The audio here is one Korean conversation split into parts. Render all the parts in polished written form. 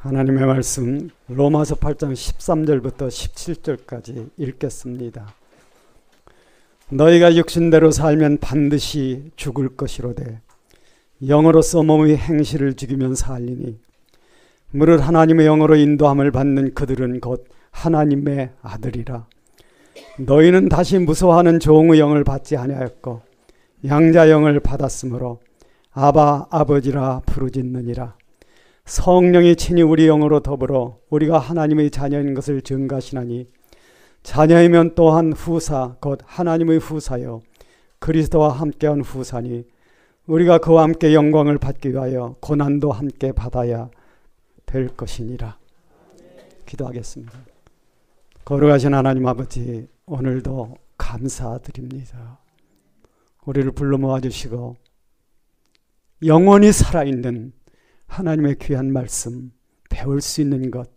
하나님의 말씀 로마서 8장 13절부터 17절까지 읽겠습니다. 너희가 육신대로 살면 반드시 죽을 것이로되 영으로서 몸의 행실을 죽이면 살리니 무릇 하나님의 영으로 인도함을 받는 그들은 곧 하나님의 아들이라. 너희는 다시 무서워하는 종의 영을 받지 아니하였고 양자 영을 받았으므로 아바 아버지라 부르짖느니라. 성령이 친히 우리 영으로 더불어 우리가 하나님의 자녀인 것을 증가하시나니 자녀이면 또한 후사 곧 하나님의 후사요 그리스도와 함께한 후사니 우리가 그와 함께 영광을 받기 위하여 고난도 함께 받아야 될 것이니라. 기도하겠습니다. 거룩하신 하나님 아버지, 오늘도 감사드립니다. 우리를 불러 모아주시고 영원히 살아있는 하나님의 귀한 말씀 배울 수 있는 것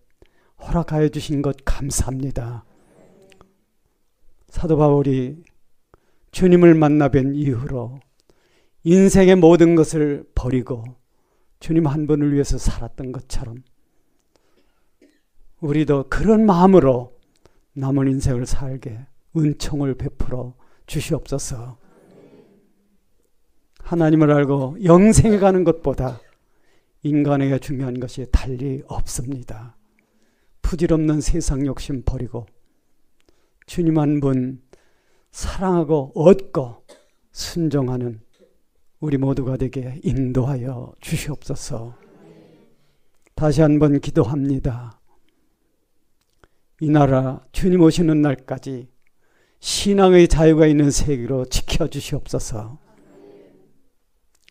허락하여 주신 것 감사합니다. 사도 바울이 주님을 만나 뵌 이후로 인생의 모든 것을 버리고 주님 한 분을 위해서 살았던 것처럼 우리도 그런 마음으로 남은 인생을 살게 은총을 베풀어 주시옵소서. 하나님을 알고 영생에 가는 것보다 인간에게 중요한 것이 달리 없습니다. 부질없는 세상 욕심 버리고 주님 한 분 사랑하고 얻고 순종하는 우리 모두가 되게 인도하여 주시옵소서. 다시 한번 기도합니다. 이 나라 주님 오시는 날까지 신앙의 자유가 있는 세계로 지켜주시옵소서.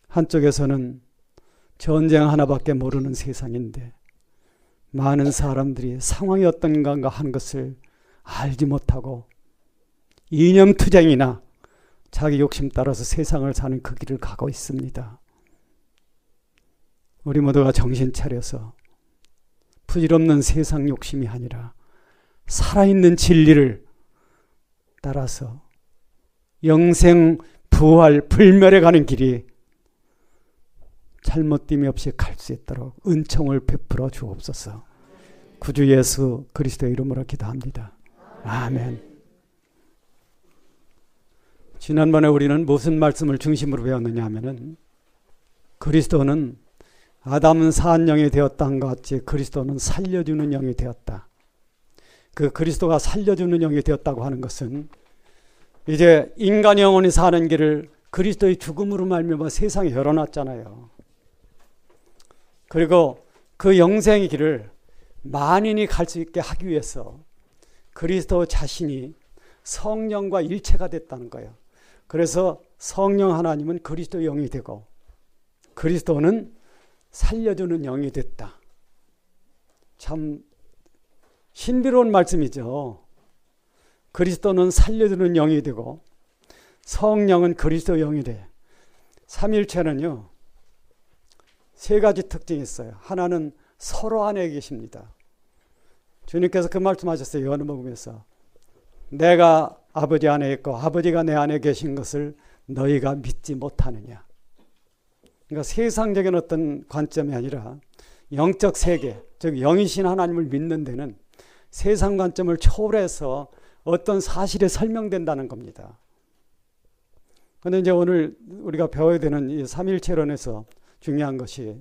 한쪽에서는 전쟁 하나밖에 모르는 세상인데 많은 사람들이 상황이 어떤가 하는 것을 알지 못하고 이념투쟁이나 자기 욕심 따라서 세상을 사는 그 길을 가고 있습니다. 우리 모두가 정신 차려서 부질없는 세상 욕심이 아니라 살아있는 진리를 따라서 영생, 부활, 불멸에 가는 길이 잘못됨이 없이 갈 수 있도록 은총을 베풀어 주옵소서. 구주 예수 그리스도의 이름으로 기도합니다. 아멘. 지난번에 우리는 무슨 말씀을 중심으로 배웠느냐 하면은 그리스도는 아담은 사한 영이 되었다 한 것 같이 그리스도는 살려주는 영이 되었다. 그 그리스도가 살려주는 영이 되었다고 하는 것은 이제 인간 영혼이 사는 길을 그리스도의 죽음으로 말미암아 세상에 열어놨잖아요. 그리고 그 영생의 길을 만인이 갈 수 있게 하기 위해서 그리스도 자신이 성령과 일체가 됐다는 거예요. 그래서 성령 하나님은 그리스도 영이 되고 그리스도는 살려주는 영이 됐다. 참 신비로운 말씀이죠. 그리스도는 살려주는 영이 되고 성령은 그리스도 영이 돼. 삼일체는요. 세 가지 특징이 있어요. 하나는 서로 안에 계십니다. 주님께서 그 말씀하셨어요. 요한복음에서 내가 아버지 안에 있고 아버지가 내 안에 계신 것을 너희가 믿지 못하느냐. 그러니까 세상적인 어떤 관점이 아니라 영적 세계, 즉 영이신 하나님을 믿는 데는 세상 관점을 초월해서 어떤 사실에 설명된다는 겁니다. 그런데 이제 오늘 우리가 배워야 되는 이 삼일체론에서 중요한 것이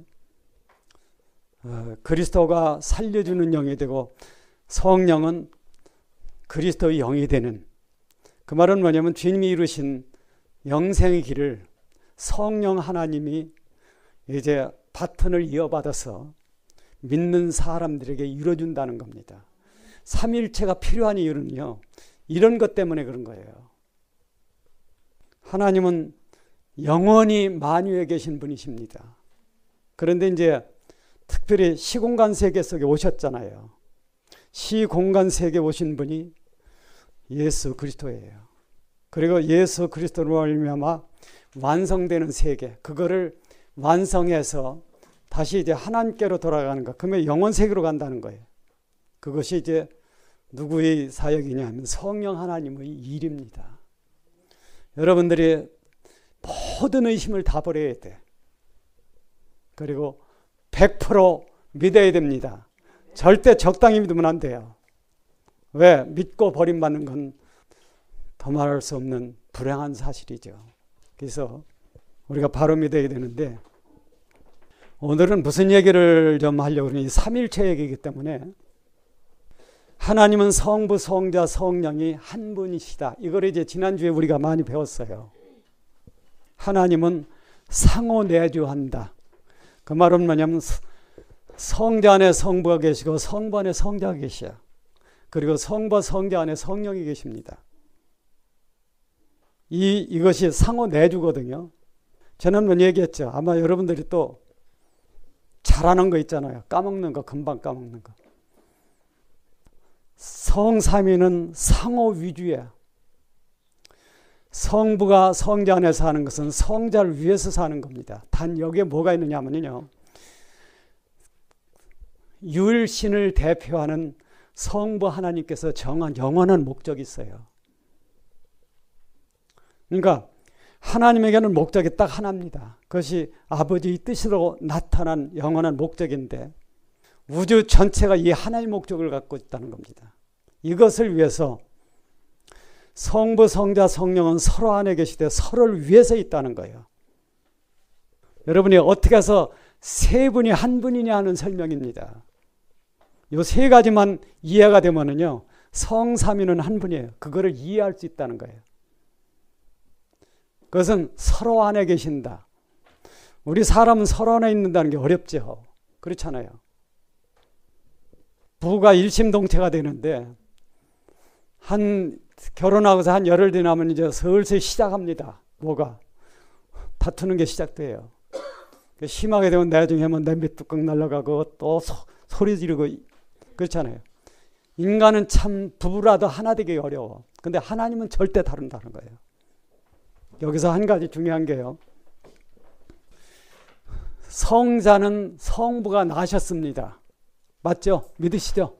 그리스도가 살려주는 영이 되고 성령은 그리스도의 영이 되는, 그 말은 뭐냐면 주님이 이루신 영생의 길을 성령 하나님이 이제 바톤을 이어받아서 믿는 사람들에게 이뤄준다는 겁니다. 삼일체가 필요한 이유는요, 이런 것 때문에 그런 거예요. 하나님은 영원히 만유에 계신 분이십니다. 그런데 이제 특별히 시공간 세계 속에 오셨잖아요. 시공간 세계에 오신 분이 예수 그리스도예요. 그리고 예수 그리스도로 말미암아 완성되는 세계, 그거를 완성해서 다시 이제 하나님께로 돌아가는 것, 그러면 영원 세계로 간다는 거예요. 그것이 이제 누구의 사역이냐 하면 성령 하나님의 일입니다. 여러분들이 모든 의심을 다 버려야 돼. 그리고 100% 믿어야 됩니다. 절대 적당히 믿으면 안 돼요. 왜? 믿고 버림받는 건 더 말할 수 없는 불행한 사실이죠. 그래서 우리가 바로 믿어야 되는데, 오늘은 무슨 얘기를 좀 하려고 그러니 삼일체 얘기이기 때문에, 하나님은 성부, 성자, 성령이 한 분이시다. 이걸 이제 지난주에 우리가 많이 배웠어요. 하나님은 상호내주한다. 그 말은 뭐냐면 성자 안에 성부가 계시고 성부 안에 성자가 계셔. 그리고 성부, 성자 안에 성령이 계십니다. 이것이 상호내주거든요. 저는 얘기했죠. 아마 여러분들이 또 잘하는 거 있잖아요. 까먹는 거, 금방 까먹는 거. 성삼위는 상호 위주예요. 성부가 성자 안에서 하는 것은 성자를 위해서 사는 겁니다. 단 여기에 뭐가 있느냐 하면요, 유일신을 대표하는 성부 하나님께서 정한 영원한 목적이 있어요. 그러니까 하나님에게는 목적이 딱 하나입니다. 그것이 아버지의 뜻으로 나타난 영원한 목적인데, 우주 전체가 이 하나의 목적을 갖고 있다는 겁니다. 이것을 위해서 성부, 성자, 성령은 서로 안에 계시되 서로를 위해서 있다는 거예요. 여러분이 어떻게 해서 세 분이 한 분이냐 하는 설명입니다. 이 세 가지만 이해가 되면은요, 성삼위는 한 분이에요. 그거를 이해할 수 있다는 거예요. 그것은 서로 안에 계신다. 우리 사람은 서로 안에 있는다는 게 어렵죠. 그렇잖아요. 부부가 일심동체가 되는데, 결혼하고서 한 열흘 지나면 이제 슬슬 시작합니다. 뭐가? 다투는 게 시작돼요. 심하게 되면 나중에 하면 냄비 뚜껑 날아가고 또 소리 지르고 그렇잖아요. 인간은 참 부부라도 하나 되기 어려워. 근데 하나님은 절대 다른다는 거예요. 여기서 한 가지 중요한 게요, 성자는 성부가 낳으셨습니다. 맞죠? 믿으시죠?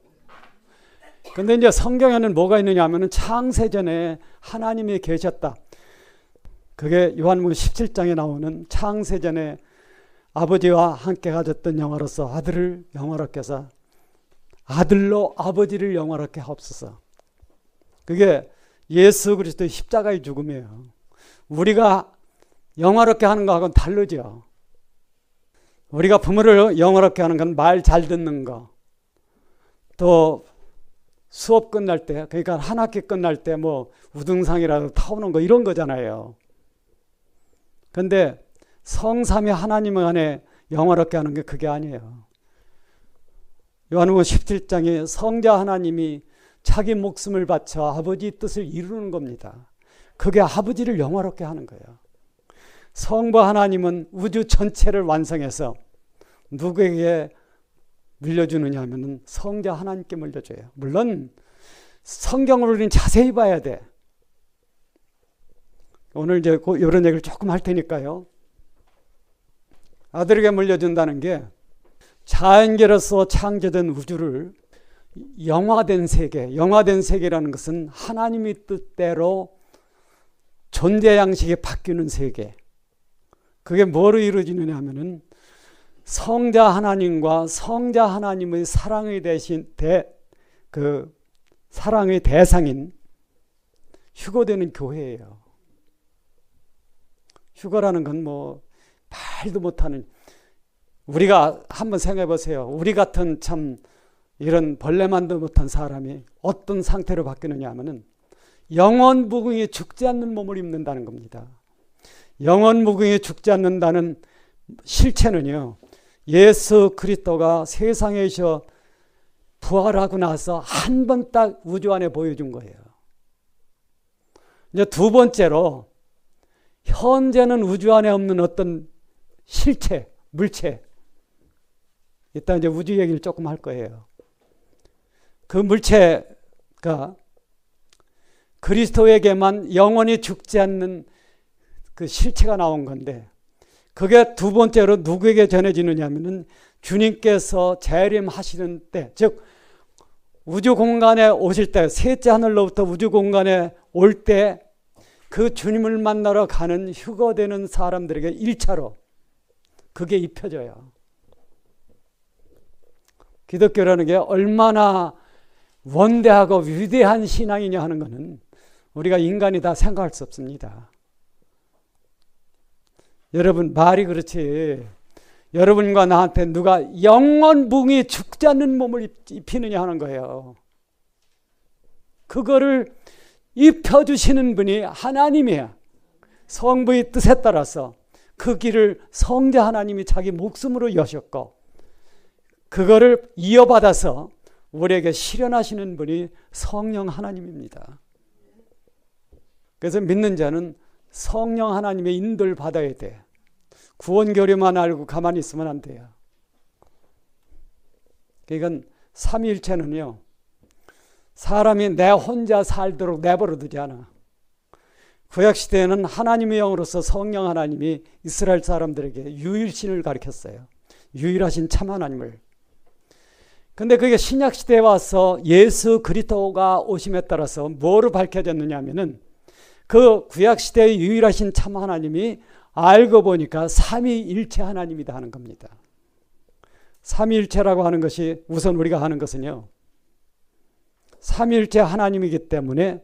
근데 이제 성경에는 뭐가 있느냐 하면은 창세전에 하나님이 계셨다. 그게 요한복음 17장에 나오는 창세전에 아버지와 함께 가졌던 영화로서 아들을 영화롭게 해서 아들로 아버지를 영화롭게 하옵소서. 그게 예수 그리스도의 십자가의 죽음이에요. 우리가 영화롭게 하는 거하고는 다르죠. 우리가 부모를 영화롭게 하는 건 말 잘 듣는 거, 또 수업 끝날 때, 그러니까 한 학기 끝날 때 뭐 우등상이라도 타오는 거 이런 거잖아요. 근데 성삼위 하나님 안에 영화롭게 하는 게 그게 아니에요. 요한복음 17장에 성자 하나님이 자기 목숨을 바쳐 아버지의 뜻을 이루는 겁니다. 그게 아버지를 영화롭게 하는 거예요. 성부 하나님은 우주 전체를 완성해서 누구에게 물려주느냐 하면은 성자 하나님께 물려줘요. 물론 성경을 우리는 자세히 봐야 돼. 오늘 이제 이런 얘기를 조금 할 테니까요. 아들에게 물려준다는 게 자연계로서 창조된 우주를 영화된 세계, 영화된 세계라는 것은 하나님의 뜻대로 존재 양식이 바뀌는 세계. 그게 뭐로 이루어지느냐 하면은 성자 하나님과 성자 하나님의 사랑의 사랑의 대상인 휴거되는 교회예요. 휴거라는 건 뭐 말도 못하는, 우리가 한번 생각해 보세요. 우리 같은 참 이런 벌레만도 못한 사람이 어떤 상태로 바뀌느냐 하면은 영원 무궁히 죽지 않는 몸을 입는다는 겁니다. 영원 무궁히 죽지 않는다는 실체는요, 예수 그리스도가 세상에 오셔 부활하고 나서 한 번 딱 우주 안에 보여준 거예요. 이제 두 번째로, 현재는 우주 안에 없는 어떤 실체, 물체, 이따 이제 우주 얘기를 조금 할 거예요. 그 물체가 그리스도에게만 영원히 죽지 않는 그 실체가 나온 건데, 그게 두 번째로 누구에게 전해지느냐 하면은 주님께서 재림하시는 때, 즉 우주 공간에 오실 때, 셋째 하늘로부터 우주 공간에 올 때 그 주님을 만나러 가는 휴거되는 사람들에게 1차로 그게 입혀져요. 기독교라는 게 얼마나 원대하고 위대한 신앙이냐 하는 것은 우리가 인간이 다 생각할 수 없습니다. 여러분, 말이 그렇지. 여러분과 나한테 누가 영원붕이 죽지 않는 몸을 입히느냐 하는 거예요. 그거를 입혀주시는 분이 하나님이야. 성부의 뜻에 따라서 그 길을 성자 하나님이 자기 목숨으로 여셨고, 그거를 이어받아서 우리에게 실현하시는 분이 성령 하나님입니다. 그래서 믿는 자는 성령 하나님의 인도를 받아야 돼. 구원교리만 알고 가만히 있으면 안 돼요. 그러니까 삼위일체는요, 사람이 내 혼자 살도록 내버려 두지 않아. 구약시대에는 하나님의 영으로서 성령 하나님이 이스라엘 사람들에게 유일신을 가르쳤어요. 유일하신 참 하나님을. 근데 그게 신약시대에 와서 예수 그리스도가 오심에 따라서 뭐로 밝혀졌느냐 하면은 그 구약시대의 유일하신 참 하나님이 알고 보니까 삼위일체 하나님이다 하는 겁니다. 삼위일체라고 하는 것이 우선 우리가 하는 것은요, 삼위일체 하나님이기 때문에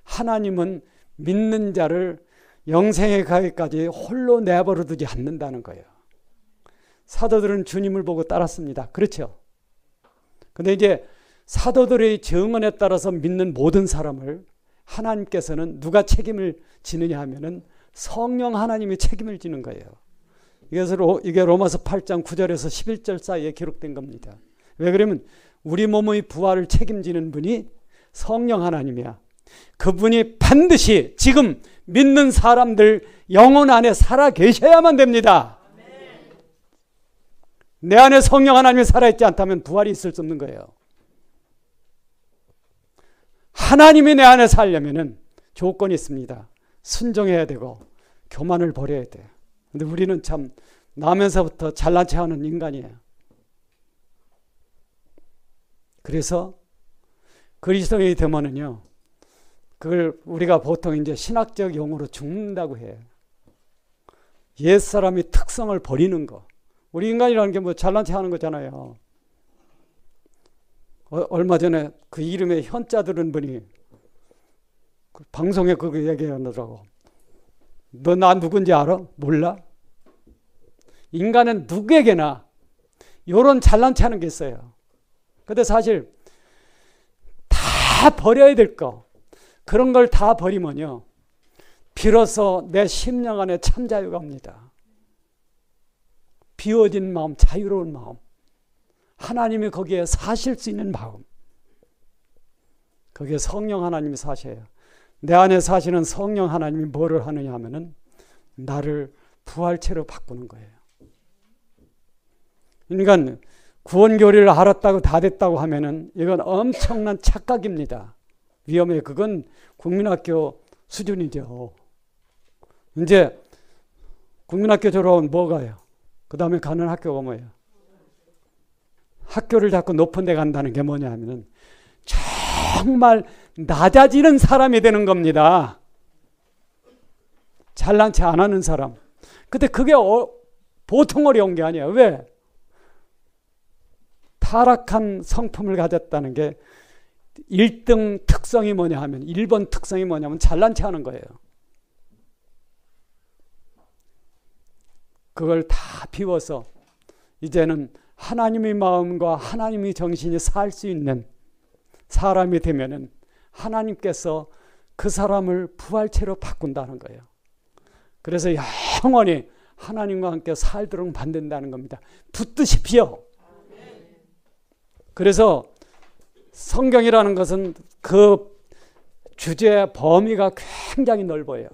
하나님은 믿는 자를 영생에 가기까지 홀로 내버려 두지 않는다는 거예요. 사도들은 주님을 보고 따랐습니다. 그렇죠? 근데 이제 사도들의 증언에 따라서 믿는 모든 사람을 하나님께서는 누가 책임을 지느냐 하면은 성령 하나님이 책임을 지는 거예요. 이게 로마서 8장 9절에서 11절 사이에 기록된 겁니다. 왜 그러면 우리 몸의 부활을 책임지는 분이 성령 하나님이야. 그분이 반드시 지금 믿는 사람들 영혼 안에 살아 계셔야만 됩니다. 내 안에 성령 하나님이 살아있지 않다면 부활이 있을 수 없는 거예요. 하나님이 내 안에 살려면은 조건이 있습니다. 순종해야 되고 교만을 버려야 돼. 근데 우리는 참 나면서부터 잘난 체하는 인간이에요. 그래서 그리스도인이 되면은요, 그걸 우리가 보통 이제 신학적 용어로 죽는다고 해요. 옛사람이 특성을 버리는 거. 우리 인간이라는 게 뭐 잘난 체 하는 거잖아요. 얼마 전에 그 이름에 현자 들은 분이 그 방송에 그거 얘기하더라고. 너 나 누군지 알아? 몰라? 인간은 누구에게나 이런 잘난 체 하는 게 있어요. 근데 사실 다 버려야 될 거, 그런 걸 다 버리면요, 비로소 내 심령 안에 참 자유가 옵니다. 비워진 마음, 자유로운 마음, 하나님이 거기에 사실 수 있는 마음, 거기에 성령 하나님이 사셔요. 내 안에 사시는 성령 하나님이 뭐를 하느냐 하면은 나를 부활체로 바꾸는 거예요. 그러니까 구원교리를 알았다고 다 됐다고 하면은 이건 엄청난 착각입니다. 위험해. 그건 국민학교 수준이죠. 이제 국민학교 졸업하면 뭐가요? 그 다음에 가는 학교가 뭐예요? 학교를 자꾸 높은 데 간다는 게 뭐냐 하면은 정말 낮아지는 사람이 되는 겁니다. 잘난 체 안 하는 사람. 근데 그게 보통 어려운 게 아니에요. 왜? 타락한 성품을 가졌다는 게 1등 특성이 뭐냐 하면, 1번 특성이 뭐냐면 잘난 체 하는 거예요. 그걸 다 비워서 이제는 하나님의 마음과 하나님의 정신이 살 수 있는 사람이 되면은 하나님께서 그 사람을 부활체로 바꾼다는 거예요. 그래서 영원히 하나님과 함께 살도록 만든다는 겁니다. 붙드십시오. 그래서 성경이라는 것은 그 주제의 범위가 굉장히 넓어요.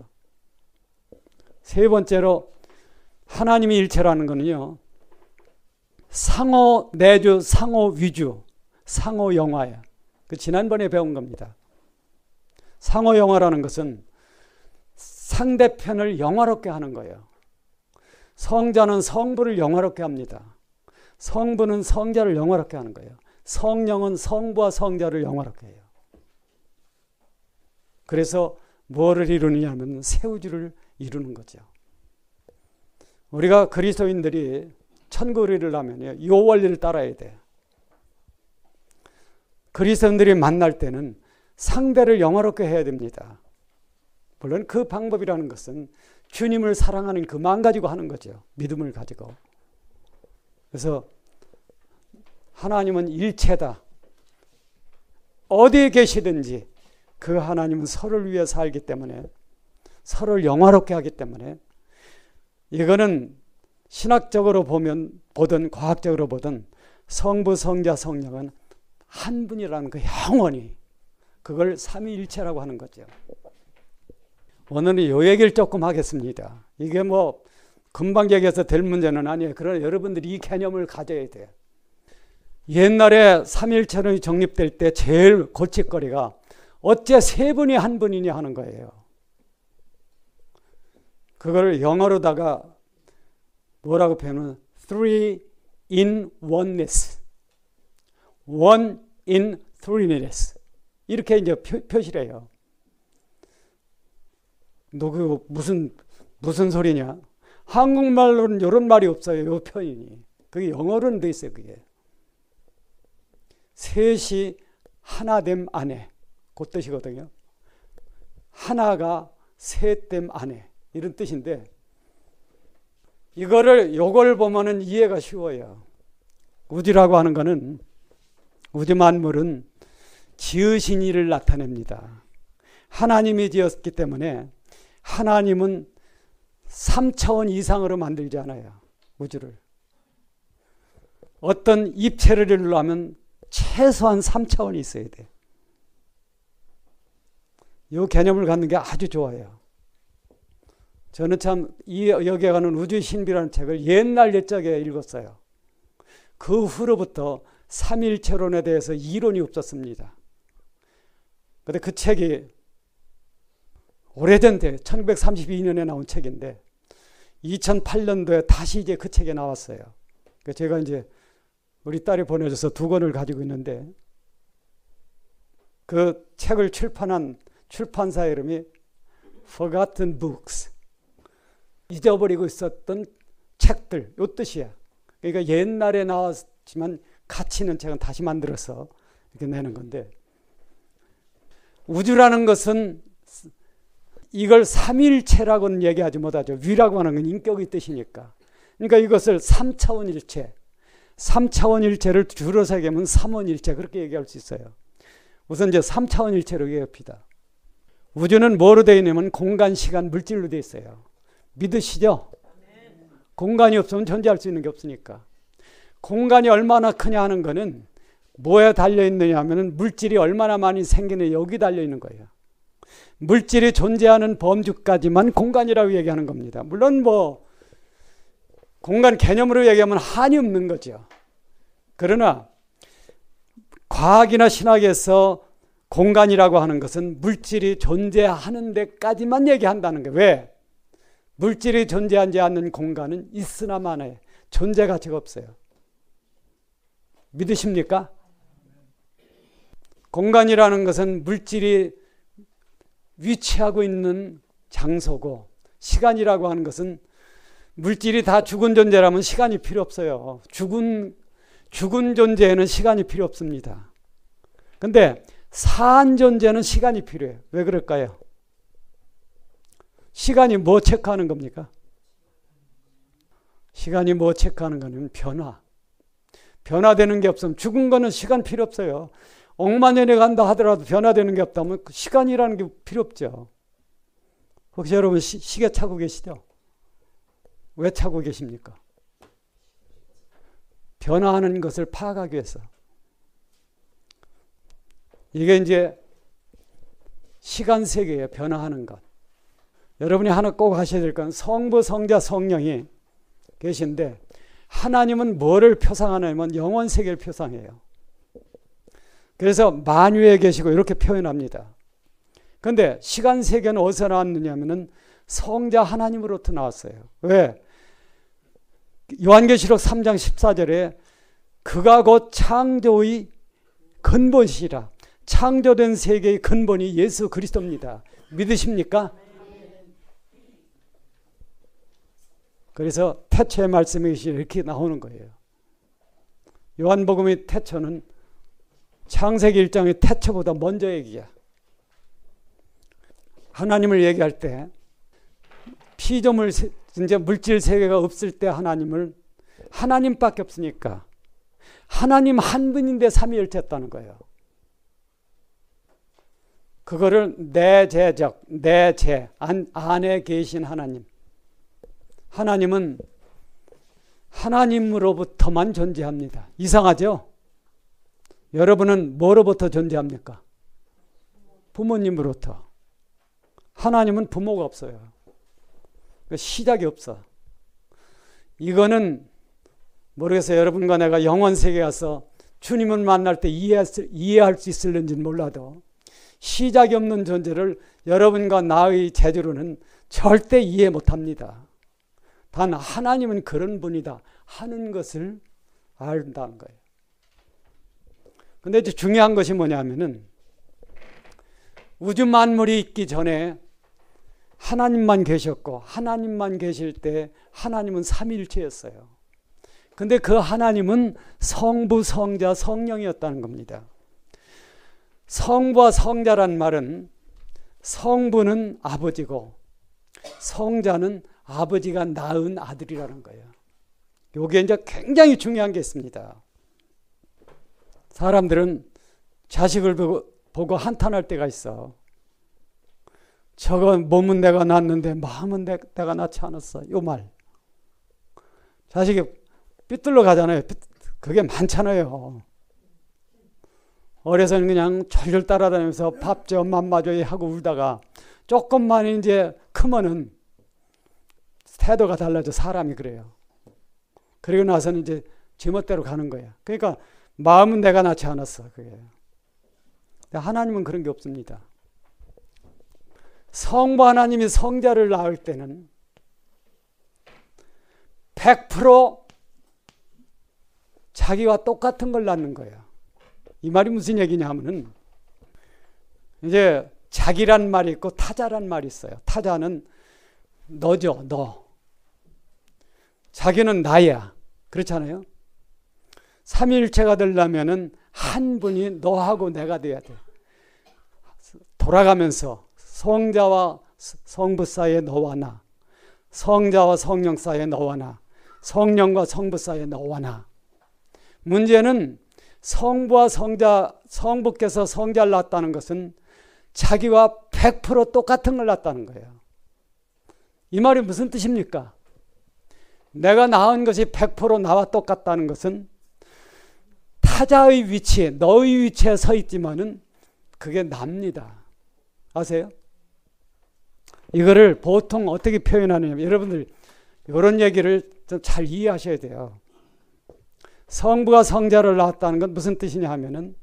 세 번째로 하나님의 일체라는 것은요, 상호 내주, 상호 위주, 상호 영화예요. 그 지난번에 배운 겁니다. 상호 영화라는 것은 상대편을 영화롭게 하는 거예요. 성자는 성부를 영화롭게 합니다. 성부는 성자를 영화롭게 하는 거예요. 성령은 성부와 성자를 영화롭게 해요. 그래서 뭐를 이루느냐 하면 새우주를 이루는 거죠. 우리가 그리스도인들이 천국을 이루려면 이 원리를 따라야 돼. 그리스도인들이 만날 때는 상대를 영화롭게 해야 됩니다. 물론 그 방법이라는 것은 주님을 사랑하는 그 마음 가지고 하는 거죠. 믿음을 가지고. 그래서 하나님은 일체다. 어디에 계시든지 그 하나님은 서로를 위해 살기 때문에, 서로를 영화롭게 하기 때문에, 이거는 신학적으로 보든 과학적으로 보든 성부, 성자, 성령은 한 분이라는 그 영원히, 그걸 삼위일체라고 하는 거죠. 오늘은 이 얘기를 조금 하겠습니다. 이게 뭐 금방 얘기해서 될 문제는 아니에요. 그러나 여러분들이 이 개념을 가져야 돼요. 옛날에 삼위일체론이 정립될 때 제일 골칫거리가 어째 세 분이 한 분이냐 하는 거예요. 그걸 영어로다가 뭐라고 표현하면 three in oneness, one in threeness, 이렇게 이제 표시를 해요. 너 그거 무슨 소리냐? 한국말로는 이런 말이 없어요. 이 표현이. 그게 영어로는 돼 있어요. 그게 셋이 하나됨 안에, 그 뜻이거든요. 하나가 셋됨 안에, 이런 뜻인데, 요걸 보면은 이해가 쉬워요. 우주라고 하는 거는, 우주 만물은 지으신 이를 나타냅니다. 하나님이 지었기 때문에 하나님은 3차원 이상으로 만들지 않아요. 우주를. 어떤 입체를 이루려면 최소한 3차원이 있어야 돼요. 이 개념을 갖는 게 아주 좋아요. 저는 참 여기에 가는 우주의 신비라는 책을 옛날 옛적에 읽었어요. 그 후로부터 삼일체론에 대해서 이론이 없었습니다. 그런데 그 책이 오래전 때 1932년에 나온 책인데 2008년도에 다시 이제 그 책이 나왔어요. 제가 이제 우리 딸이 보내줘서 2권을 가지고 있는데, 그 책을 출판한 출판사 이름이 Forgotten Books, 잊어버리고 있었던 책들, 요 뜻이야. 그러니까 옛날에 나왔지만 가치 있는 책은 다시 만들어서 이렇게 내는 건데, 우주라는 것은 이걸 삼일체라고는 얘기하지 못하죠. 위라고 하는 건 인격의 뜻이니까. 그러니까 이것을 3차원 일체, 3차원 일체를 줄여서 얘기하면 3원 일체, 그렇게 얘기할 수 있어요. 우선 이제 3차원 일체로 얘기합시다. 우주는 뭐로 되어 있냐면 공간, 시간, 물질로 되어 있어요. 믿으시죠? 공간이 없으면 존재할 수 있는 게 없으니까. 공간이 얼마나 크냐 하는 거는 뭐에 달려있느냐 하면 물질이 얼마나 많이 생기느냐, 여기 달려있는 거예요. 물질이 존재하는 범주까지만 공간이라고 얘기하는 겁니다. 물론 뭐 공간 개념으로 얘기하면 한이 없는 거죠. 그러나 과학이나 신학에서 공간이라고 하는 것은 물질이 존재하는 데까지만 얘기한다는 거예요. 왜? 물질이 존재하지 않는 공간은 있으나 마나요. 존재 가치가 없어요. 믿으십니까? 공간이라는 것은 물질이 위치하고 있는 장소고, 시간이라고 하는 것은 물질이 다 죽은 존재라면 시간이 필요 없어요. 죽은 존재에는 시간이 필요 없습니다. 근데 산 존재는 시간이 필요해요. 왜 그럴까요? 시간이 뭐 체크하는 겁니까? 시간이 뭐 체크하는 거냐면 변화. 변화되는 게 없으면, 죽은 거는 시간 필요 없어요. 억만 년에 간다 하더라도 변화되는 게 없다면 시간이라는 게 필요 없죠. 혹시 여러분 시계 차고 계시죠? 왜 차고 계십니까? 변화하는 것을 파악하기 위해서. 이게 이제 시간 세계에 변화하는 것. 여러분이 하나 꼭 하셔야 될 건 성부, 성자, 성령이 계신데, 하나님은 뭐를 표상하냐면 영원 세계를 표상해요. 그래서 만유에 계시고 이렇게 표현합니다. 그런데 시간 세계는 어디서 나왔느냐 하면은 성자 하나님으로부터 나왔어요. 왜? 요한계시록 3장 14절에 그가 곧 창조의 근본이시라. 창조된 세계의 근본이 예수 그리스도입니다. 믿으십니까? 그래서 태초의 말씀이 이렇게 나오는 거예요. 요한복음의 태초는 창세기 1장의 태초보다 먼저 얘기야. 하나님을 얘기할 때 피조물 이제 물질 세계가 없을 때 하나님밖에 없으니까 하나님 한 분인데 삼위일체였다는 거예요. 그거를 내재적, 내재, 안에 계신 하나님. 하나님은 하나님으로부터만 존재합니다. 이상하죠? 여러분은 뭐로부터 존재합니까? 부모님으로부터. 하나님은 부모가 없어요. 시작이 없어. 이거는 모르겠어요. 여러분과 내가 영원 세계에 가서 주님을 만날 때 이해할 수 있을는지는 몰라도 시작이 없는 존재를 여러분과 나의 재주로는 절대 이해 못합니다. 단 하나님은 그런 분이다 하는 것을 안다는 거예요. 근데 이제 중요한 것이 뭐냐면은 우주 만물이 있기 전에 하나님만 계셨고 하나님만 계실 때 하나님은 삼위일체였어요. 근데 그 하나님은 성부, 성자, 성령이었다는 겁니다. 성부와 성자란 말은 성부는 아버지고 성자는 아버지가 낳은 아들이라는 거예요. 이게 이제 굉장히 중요한 게 있습니다. 사람들은 자식을 보고 한탄할 때가 있어. 저거 몸은 내가 낳았는데 마음은 내가 낳지 않았어. 이 말. 자식이 삐뚤러 가잖아요. 그게 많잖아요. 어려서는 그냥 졸졸 따라다니면서 밥 줘, 맘마 줘 하고 울다가 조금만 이제 크면은 태도가 달라져. 사람이 그래요. 그리고 나서는 이제 제멋대로 가는 거야. 그러니까 마음은 내가 낳지 않았어. 그게. 하나님은 그런 게 없습니다. 성부 하나님이 성자를 낳을 때는 100% 자기와 똑같은 걸 낳는 거예요. 이 말이 무슨 얘기냐 하면은 이제 자기란 말이 있고 타자란 말이 있어요. 타자는 너죠, 너. 자기는 나야. 그렇잖아요. 삼위일체가 되려면은 한 분이 너하고 내가 돼야 돼. 돌아가면서 성자와 성부 사이에 너와 나, 성자와 성령 사이에 너와 나, 성령과 성부 사이에 너와 나. 문제는 성부와 성부께서 성자를 낳았다는 것은 자기와 100% 똑같은 걸 낳았다는 거예요. 이 말이 무슨 뜻입니까? 내가 낳은 것이 100% 나와 똑같다는 것은 타자의 위치에, 너의 위치에 서 있지만은 그게 납니다. 아세요? 이거를 보통 어떻게 표현하느냐면 여러분들 이런 얘기를 좀 잘 이해하셔야 돼요. 성부가 성자를 낳았다는 건 무슨 뜻이냐 하면은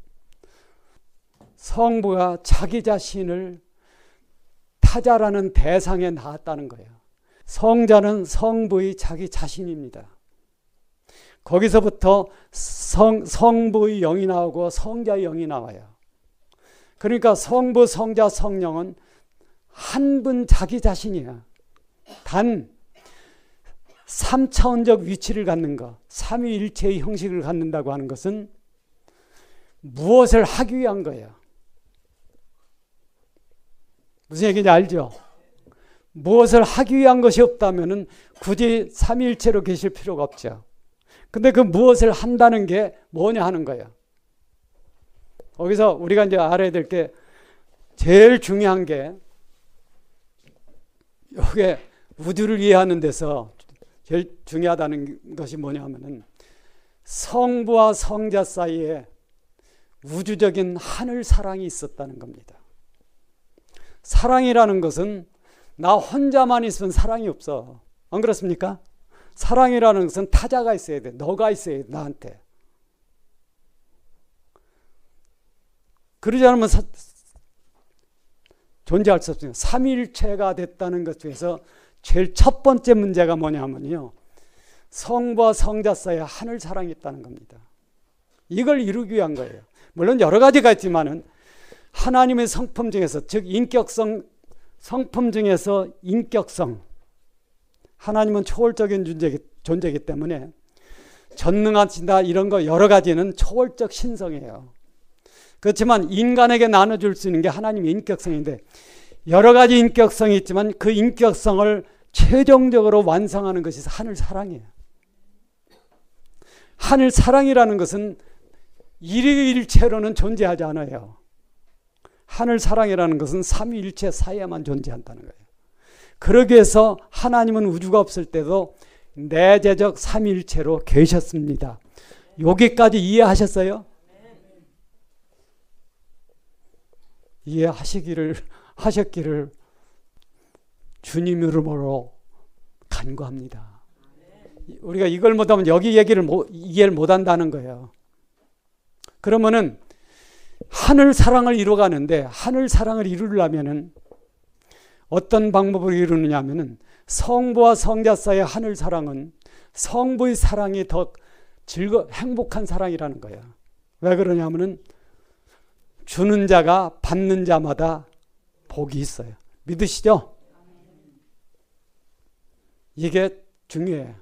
성부가 자기 자신을 타자라는 대상에 낳았다는 거예요. 성자는 성부의 자기 자신입니다. 거기서부터 성부의 영이 나오고 성자의 영이 나와요. 그러니까 성부, 성자, 성령은 한 분 자기 자신이야. 단 3차원적 위치를 갖는 것, 삼위일체의 형식을 갖는다고 하는 것은 무엇을 하기 위한 거예요? 무슨 얘기인지 알죠? 무엇을 하기 위한 것이 없다면 굳이 삼위일체로 계실 필요가 없죠. 근데 그 무엇을 한다는 게 뭐냐 하는 거예요. 거기서 우리가 이제 알아야 될 게 제일 중요한 게 이게 우주를 이해하는 데서 제일 중요하다는 것이 뭐냐 하면은 성부와 성자 사이에 우주적인 하늘 사랑이 있었다는 겁니다. 사랑이라는 것은 나 혼자만 있으면 사랑이 없어. 안 그렇습니까? 사랑이라는 것은 타자가 있어야 돼. 너가 있어야 돼. 나한테. 그러지 않으면 존재할 수 없습니다. 삼위일체가 됐다는 것 중에서 제일 첫 번째 문제가 뭐냐면요. 성부와 성자 사이에 하늘 사랑이 있다는 겁니다. 이걸 이루기 위한 거예요. 물론 여러 가지가 있지만은 하나님의 성품 중에서, 즉 인격성 성품 중에서 인격성, 하나님은 초월적인 존재이기 때문에 전능하시다 이런 거 여러 가지는 초월적 신성이에요. 그렇지만 인간에게 나눠줄 수 있는 게 하나님의 인격성인데 여러 가지 인격성이 있지만 그 인격성을 최종적으로 완성하는 것이 하늘 사랑이에요. 하늘 사랑이라는 것은 일체로는 존재하지 않아요. 하늘 사랑이라는 것은 삼위일체 사이에만 존재한다는 거예요. 그러기 위해서 하나님은 우주가 없을 때도 내재적 삼위일체로 계셨습니다. 여기까지 이해하셨어요? 하셨기를 주님 이름으로 간구합니다. 우리가 이걸 못하면 여기 얘기를 이해를 못한다는 거예요. 그러면은 하늘 사랑을 이루어가는데 하늘 사랑을 이루려면은 어떤 방법으로 이루느냐 하면은 성부와 성자 사이의 하늘 사랑은 성부의 사랑이 더 행복한 사랑이라는 거예요. 왜 그러냐면은 주는 자가 받는 자마다 복이 있어요. 믿으시죠? 이게 중요해요.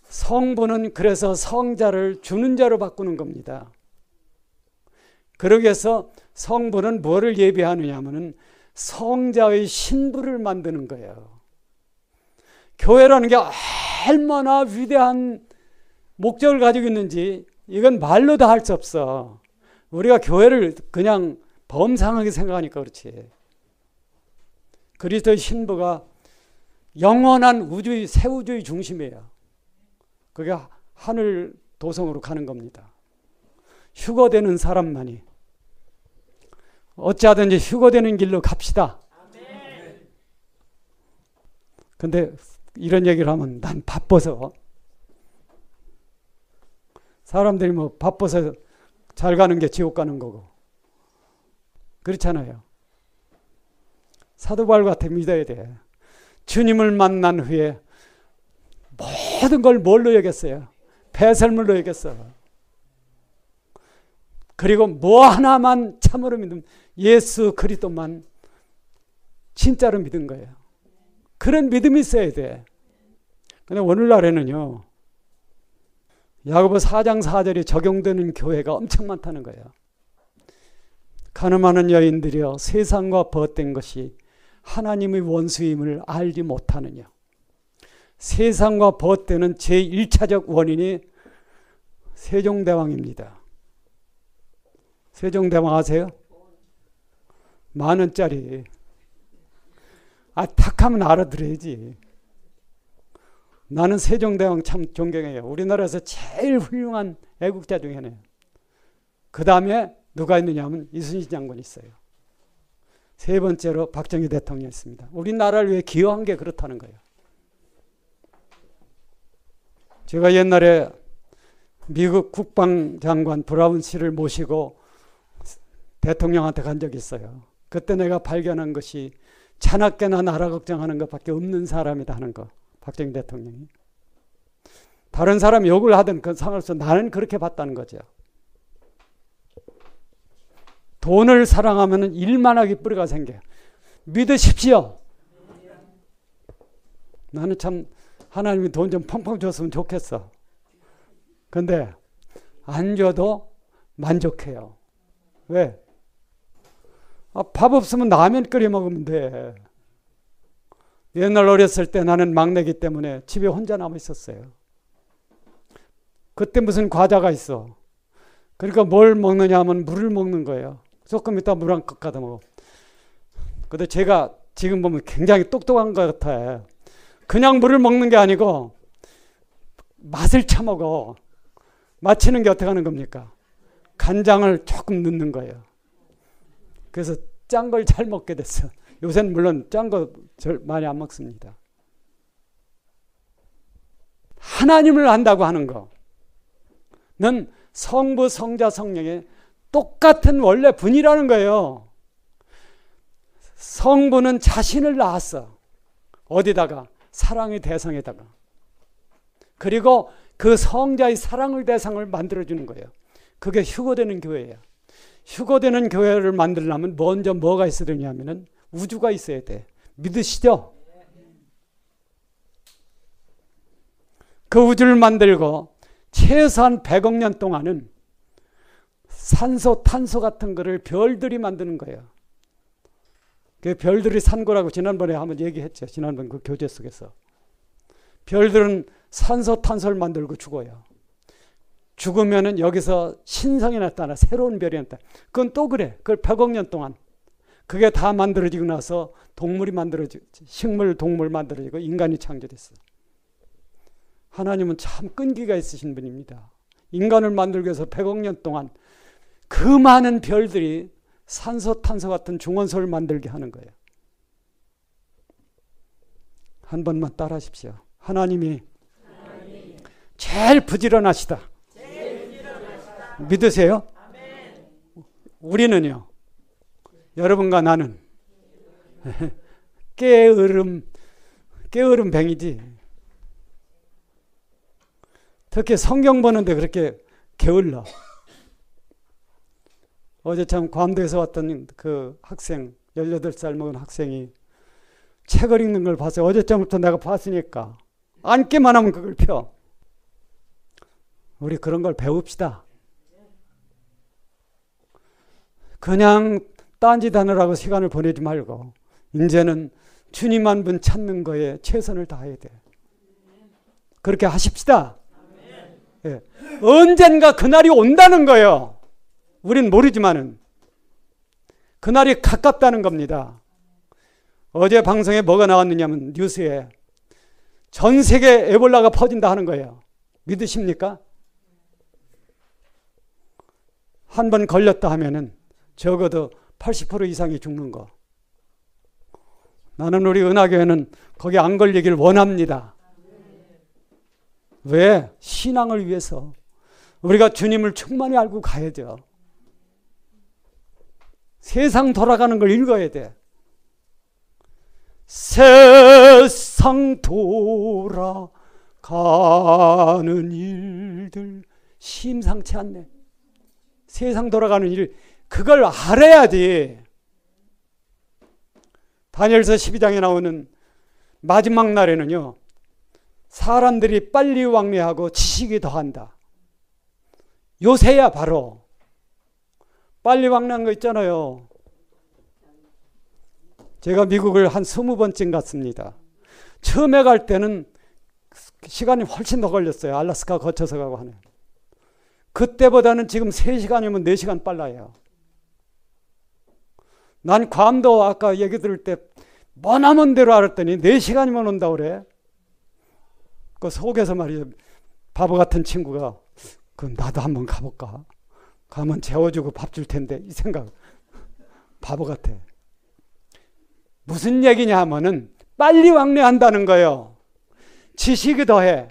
성부는 그래서 성자를 주는 자로 바꾸는 겁니다. 그러기 위해서 성부는 뭐를 예비하느냐 하면은 성자의 신부를 만드는 거예요. 교회라는 게 얼마나 위대한 목적을 가지고 있는지 이건 말로 다 할 수 없어. 우리가 교회를 그냥 범상하게 생각하니까 그렇지. 그리스도의 신부가 영원한 우주의 새 우주의 중심이에요. 그게 하늘 도성으로 가는 겁니다. 휴거되는 사람만이 어찌하든지 휴거되는 길로 갑시다. 근데 이런 얘기를 하면 난 바빠서 사람들이 뭐 바빠서 잘 가는 게 지옥 가는 거고 그렇잖아요. 사도 바울 같아 믿어야 돼. 주님을 만난 후에 모든 걸 뭘로 여겼어요? 배설물로 여겼어. 그리고 뭐 하나만 참으로 믿으면 예수 그리스도만 진짜로 믿은 거예요. 그런 믿음이 있어야 돼. 근데 오늘날에는요. 야고보 4장 4절이 적용되는 교회가 엄청 많다는 거예요. 가늠하는 여인들이여 세상과 벗된 것이 하나님의 원수임을 알지 못하느냐. 세상과 벗되는 제1차적 원인이 세종대왕입니다. 세종대왕 아세요? 10,000원짜리. 탁 하면 알아들어야지. 나는 세종대왕 참 존경해요. 우리나라에서 제일 훌륭한 애국자 중에 하나예요. 그 다음에 누가 있느냐 하면 이순신 장군이 있어요. 세 번째로 박정희 대통령이 있습니다. 우리나라를 위해 기여한 게 그렇다는 거예요. 제가 옛날에 미국 국방장관 브라운 씨를 모시고 대통령한테 간 적이 있어요. 그때 내가 발견한 것이 자나깨나 나라 걱정하는 것밖에 없는 사람이다 하는 거. 박정희 대통령이. 다른 사람이 욕을 하든 그 상관없어. 나는 그렇게 봤다는 거죠. 돈을 사랑하면 일만하게 뿌리가 생겨요. 믿으십시오. 나는 참 하나님이 돈 좀 펑펑 줬으면 좋겠어. 근데 안 줘도 만족해요. 왜? 밥 없으면 라면 끓여 먹으면 돼. 옛날 어렸을 때 나는 막내기 때문에 집에 혼자 남아 있었어요. 그때 무슨 과자가 있어. 그러니까 뭘 먹느냐 하면 물을 먹는 거예요. 조금 있다 물 한 컵 가다 먹어. 근데 제가 지금 보면 굉장히 똑똑한 것 같아. 그냥 물을 먹는 게 아니고 맛을 처먹어. 마치는 게 어떻게 하는 겁니까? 간장을 조금 넣는 거예요. 그래서 짠 걸 잘 먹게 됐어. 요새는 물론 짠 거 많이 안 먹습니다. 하나님을 안다고 하는 거는 성부, 성자, 성령의 똑같은 원래 분이라는 거예요. 성부는 자신을 낳았어. 어디다가? 사랑의 대상에다가. 그리고 그 성자의 사랑의 대상을 만들어주는 거예요. 그게 휴거되는 교회예요. 휴거되는 교회를 만들려면 먼저 뭐가 있어야 되냐면은 우주가 있어야 돼. 믿으시죠? 그 우주를 만들고 최소한 100억 년 동안은 산소, 탄소 같은 거를 별들이 만드는 거예요. 그 별들이 산 거라고 지난번에 한번 얘기했죠. 지난번 그 교재 속에서. 별들은 산소, 탄소를 만들고 죽어요. 죽으면은 여기서 신성이 나타나, 새로운 별이 나타나. 그건 또 그래. 그걸 100억 년 동안. 그게 다 만들어지고 나서 동물이 만들어지고, 식물, 동물 만들어지고 인간이 창조됐어. 하나님은 참 끈기가 있으신 분입니다. 인간을 만들기 위해서 100억 년 동안 그 많은 별들이 산소, 탄소 같은 중원소를 만들게 하는 거예요. 한 번만 따라 하십시오. 하나님이 제일 부지런하시다. 믿으세요? 우리는요, 여러분과 나는 게으름 뱅이지. 특히 성경 보는데 그렇게 게을러. 어제 참 괌도에서 왔던 그 학생, 18살 먹은 학생이 책을 읽는 걸 봤어요. 어제쯤부터 내가 봤으니까. 앉기만 하면 그걸 펴. 우리 그런 걸 배웁시다. 그냥 딴짓 하느라고 시간을 보내지 말고 이제는 주님 한 분 찾는 거에 최선을 다해야 돼. 그렇게 하십시다. 예. 언젠가 그날이 온다는 거예요. 우린 모르지만은 그날이 가깝다는 겁니다. 어제 방송에 뭐가 나왔느냐면 뉴스에 전 세계 에볼라가 퍼진다 하는 거예요. 믿으십니까? 한 번 걸렸다 하면은 적어도 80% 이상이 죽는 거. 나는 우리 은하교회는 거기 안 걸리길 원합니다. 왜? 신앙을 위해서. 우리가 주님을 충만히 알고 가야죠. 세상 돌아가는 걸 읽어야 돼. 세상 돌아가는 일들 심상치 않네. 세상 돌아가는 일, 그걸 알아야지. 다니엘서 12장에 나오는 마지막 날에는요, 사람들이 빨리 왕래하고 지식이 더한다. 요새야 바로 빨리 왕래한 거 있잖아요. 제가 미국을 한 20번쯤 갔습니다. 처음에 갈 때는 시간이 훨씬 더 걸렸어요. 알래스카 거쳐서 가고 하네. 그때보다는 지금 3시간이면 4시간 빨라요. 난 괌도 아까 얘기 들을 때 머나먼 대로 알았더니 4시간이면 온다고 그래. 그 속에서 말이죠. 바보 같은 친구가 그럼 나도 한번 가볼까? 가면 재워주고 밥 줄 텐데 이 생각. 바보 같아. 무슨 얘기냐 하면은 빨리 왕래한다는 거예요. 지식이 더해.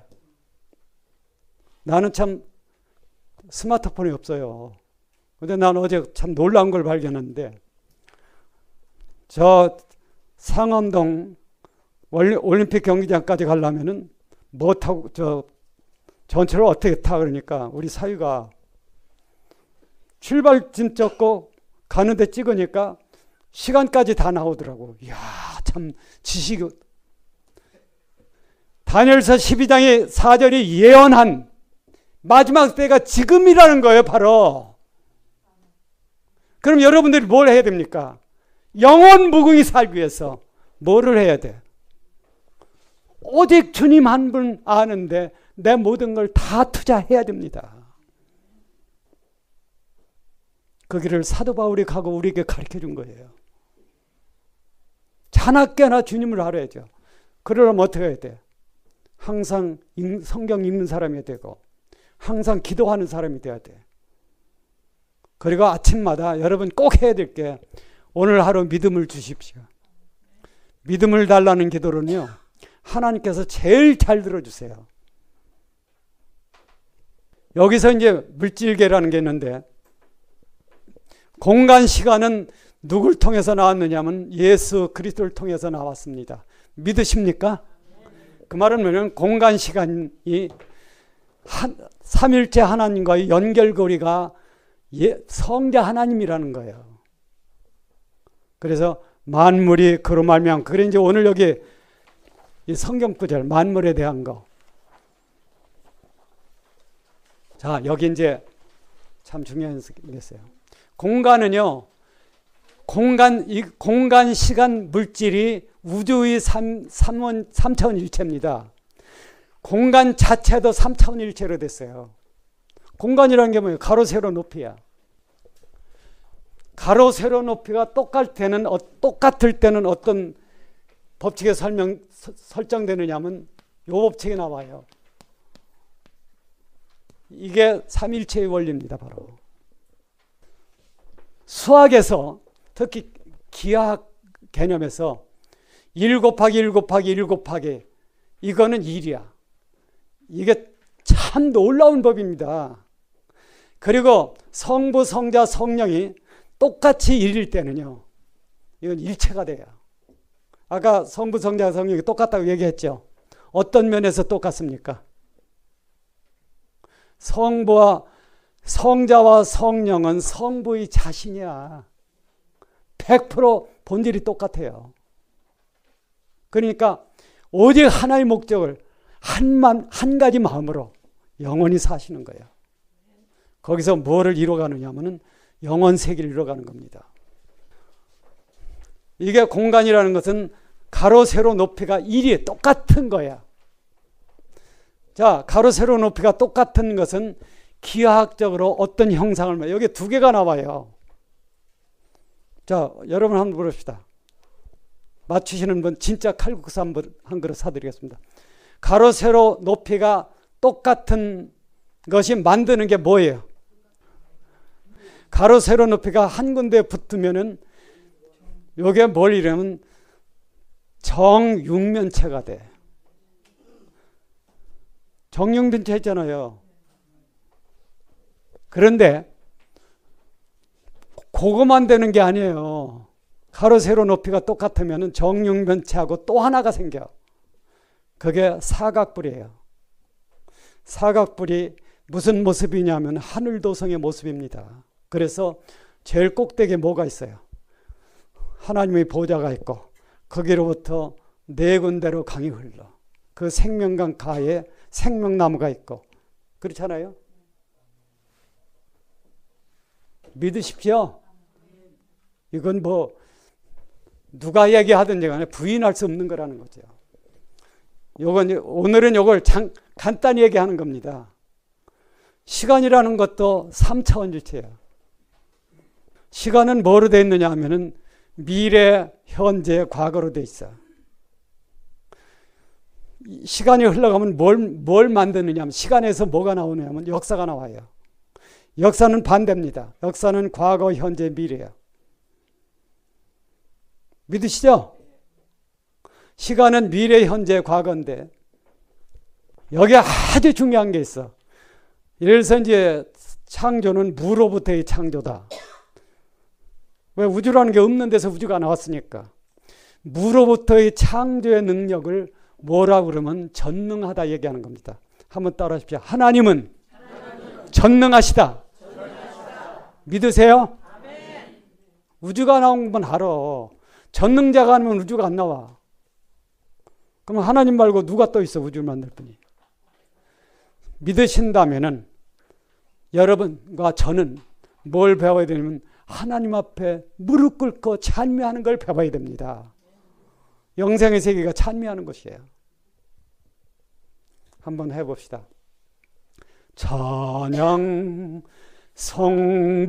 나는 참 스마트폰이 없어요. 근데 난 어제 참 놀라운 걸 발견했는데 저 상암동 올림픽 경기장까지 가려면은 뭐 타고 저 전철을 어떻게 타 그러니까 우리 사위가 출발점 찍고 가는데 찍으니까 시간까지 다 나오더라고. 이야, 참 지식이. 다니엘서 12장의 4절이 예언한 마지막 때가 지금이라는 거예요, 바로. 그럼 여러분들이 뭘 해야 됩니까? 영원 무궁히 살기 위해서 뭐를 해야 돼? 오직 주님 한 분 아는데 내 모든 걸 다 투자해야 됩니다. 그 길을 사도 바울이 가고 우리에게 가르쳐 준 거예요. 자나깨나 주님을 알아야죠. 그러려면 어떻게 해야 돼? 항상 성경 읽는 사람이 되고 항상 기도하는 사람이 돼야 돼. 그리고 아침마다 여러분 꼭 해야 될 게 오늘 하루 믿음을 주십시오. 믿음을 달라는 기도는요, 하나님께서 제일 잘 들어주세요. 여기서 이제 물질계라는 게 있는데 공간 시간은 누굴 통해서 나왔느냐면 예수 그리스도를 통해서 나왔습니다. 믿으십니까? 그 말은 뭐냐면 공간 시간이 삼일째 하나님과의 연결고리가 성자 하나님이라는 거예요. 그래서 만물이 그로 말미암아. 그래 이제 오늘 여기 이 성경 구절 만물에 대한 거. 자, 여기 이제 참 중요한 게 있어요. 공간은요, 공간, 시간, 물질이 우주의 3차원 일체입니다. 공간 자체도 3차원 일체로 됐어요. 공간이라는 게 뭐예요? 가로, 세로, 높이야. 가로, 세로, 높이가 똑같을 때는 어떤 법칙에 설정되느냐면 이 법칙이 나와요. 이게 삼일체의 원리입니다. 바로 수학에서 특히 기하학 개념에서 1 곱하기 1 곱하기 1 곱하기 이거는 1이야. 이게 참 놀라운 법입니다. 그리고 성부, 성자, 성령이 똑같이 1일 때는요, 이건 일체가 돼요. 아까 성부, 성자, 성령이 똑같다고 얘기했죠. 어떤 면에서 똑같습니까? 성자와 성령은 성부의 자신이야. 100% 본질이 똑같아요. 그러니까 오직 하나의 목적을 한 가지 마음으로 영원히 사시는 거예요. 거기서 뭐를 이뤄가느냐 하면은 영원 세계를 이뤄가는 겁니다. 이게 공간이라는 것은 가로, 세로, 높이가 1이 똑같은 거야. 자, 가로, 세로, 높이가 똑같은 것은 기하학적으로 어떤 형상을, 여기 두 개가 나와요. 자, 여러분 한번 보십시다. 맞추시는 분 진짜 칼국수 한 그릇 사드리겠습니다. 가로, 세로, 높이가 똑같은 것이 만드는 게 뭐예요? 가로, 세로, 높이가 한 군데에 붙으면은 요게 뭘 이러면 정육면체가 돼. 정육면체 했잖아요. 그런데 그거만 되는 게 아니에요. 가로, 세로, 높이가 똑같으면 정육면체하고 또 하나가 생겨. 그게 사각뿔이에요. 사각뿔이 무슨 모습이냐면 하늘도성의 모습입니다. 그래서 제일 꼭대기에 뭐가 있어요? 하나님의 보좌가 있고 거기로부터 네 군데로 강이 흘러. 그 생명강 가에 생명나무가 있고 그렇잖아요. 믿으십시오. 이건 뭐 누가 얘기하든지 간에 부인할 수 없는 거라는 거죠. 오늘은 이걸 간단히 얘기하는 겁니다. 시간이라는 것도 3차원 일체예요. 시간은 뭐로 되어 있느냐 하면은 미래, 현재, 과거로 되어 있어. 시간이 흘러가면 뭘 만드느냐 하면 시간에서 뭐가 나오냐면 역사가 나와요. 역사는 반대입니다. 역사는 과거, 현재, 미래예요. 믿으시죠? 시간은 미래, 현재, 과거인데 여기 아주 중요한 게 있어. 예를 들어서 이제 창조는 무로부터의 창조다. 왜? 우주라는 게 없는 데서 우주가 나왔으니까. 무로부터의 창조의 능력을 뭐라고 그러면 전능하다 얘기하는 겁니다. 한번 따라 하십시오. 하나님은 전능하시다. 믿으세요? 아멘. 우주가 나온 건 알아. 전능자가 아니면 우주가 안 나와. 그럼 하나님 말고 누가 또 있어? 우주를 만들 분이. 믿으신다면은 여러분과 저는 뭘 배워야 되냐면 하나님 앞에 무릎 꿇고 찬미하는 걸 배워야 됩니다. 영생의 세계가 찬미하는 것이에요. 한번 해봅시다. 찬양 성부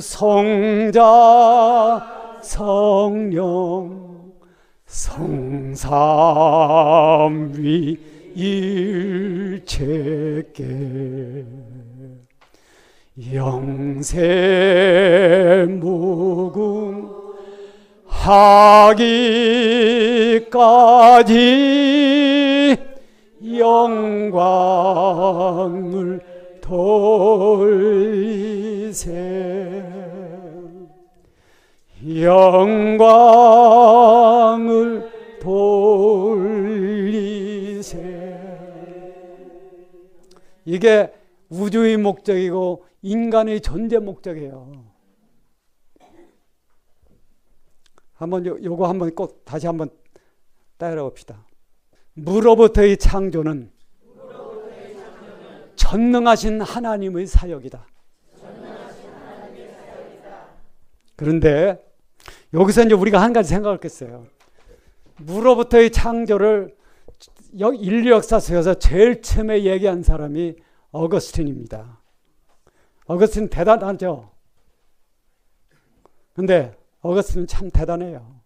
성자 성령 성삼위 일체께 영세무궁하기까지 영광을 돌리세 영광을 돌리세. 이게 우주의 목적이고 인간의 존재 목적이에요. 한번 요거 한번 꼭 다시 한번 따라 봅시다. 무로부터의 창조는 전능하신 하나님의 사역이다. 그런데 여기서 이제 우리가 한 가지 생각을 했어요. 무로부터의 창조를 인류 역사 속에서 제일 처음에 얘기한 사람이 어거스틴입니다. 어거스틴 대단하죠. 근데 어거스틴은 참 대단해요.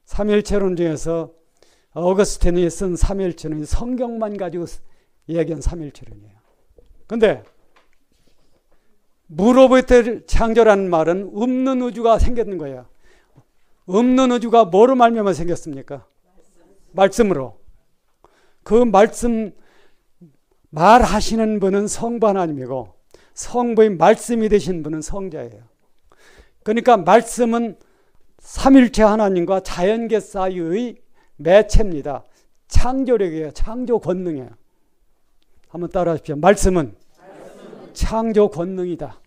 삼위일체론 중에서 어거스틴이 쓴 삼위일체론이 성경만 가지고 얘기한 삼위일체론이에요. 근데 무로부터 창조라는 말은 없는 우주가 생겼는 거예요. 없는 우주가 뭐로 말미암아 생겼습니까? 말씀으로. 그 말씀 말하시는 분은 성부 하나님이고 성부인 말씀이 되신 분은 성자예요. 그러니까 말씀은 삼일체 하나님과 자연계 사이의 매체입니다. 창조력이에요. 창조 권능이에요. 한번 따라 하십시오. 말씀은 창조 권능이다.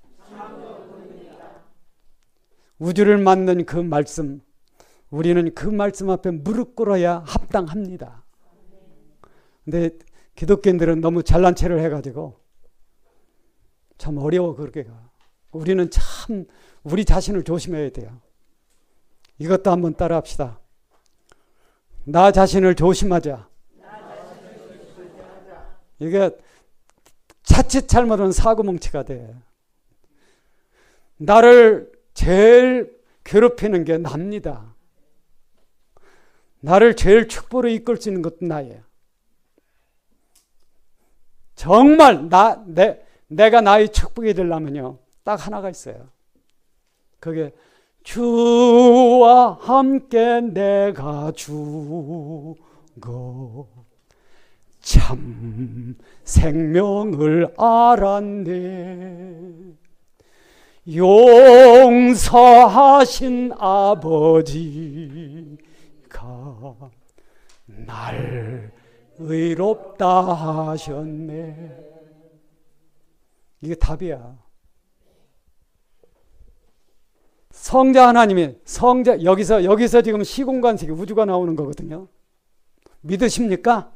우주를 만든 그 말씀, 우리는 그 말씀 앞에 무릎 꿇어야 합당합니다. 근데 기독교인들은 너무 잘난 체를 해가지고 참 어려워. 그렇게 가. 우리는 참 우리 자신을 조심해야 돼요. 이것도 한번 따라 합시다. 나 자신을 조심하자. 이게 자칫 잘못하면 사고뭉치가 돼. 나를 제일 괴롭히는 게 납니다. 나를 제일 축복으로 이끌 수 있는 것도 나예요. 정말 내가 나의 축복이 되려면요, 딱 하나가 있어요. 그게 주와 함께 내가 죽어 참 생명을 알았네. 용서하신 아버지가 날 의롭다 하셨네. 이게 답이야. 성자 하나님이 여기서 지금 시공간 세계 우주가 나오는 거거든요. 믿으십니까?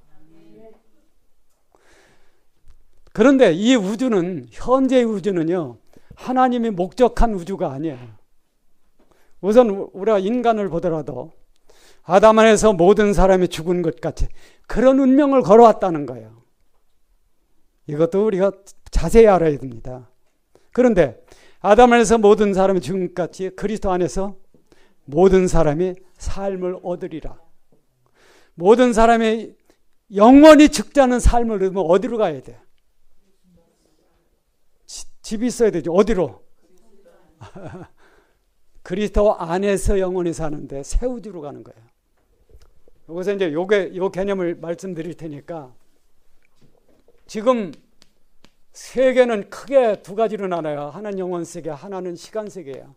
그런데 이 우주는, 현재의 우주는요, 하나님이 목적한 우주가 아니에요. 우선 우리가 인간을 보더라도 아담 안에서 모든 사람이 죽은 것 같이 그런 운명을 걸어왔다는 거예요. 이것도 우리가 자세히 알아야 됩니다. 그런데 아담 안에서 모든 사람이 죽은 것 같이 그리스도 안에서 모든 사람이 삶을 얻으리라. 모든 사람이 영원히 죽지 않은 삶을 얻으면 어디로 가야 돼? 집이 있어야 되죠. 어디로? 그리스도 안에서 영원히 사는데 새 우주로 가는 거예요. 여기서 이제 요 개념을 말씀드릴 테니까, 지금 세계는 크게 두 가지로 나눠요. 하나는 영원 세계, 하나는 시간 세계예요.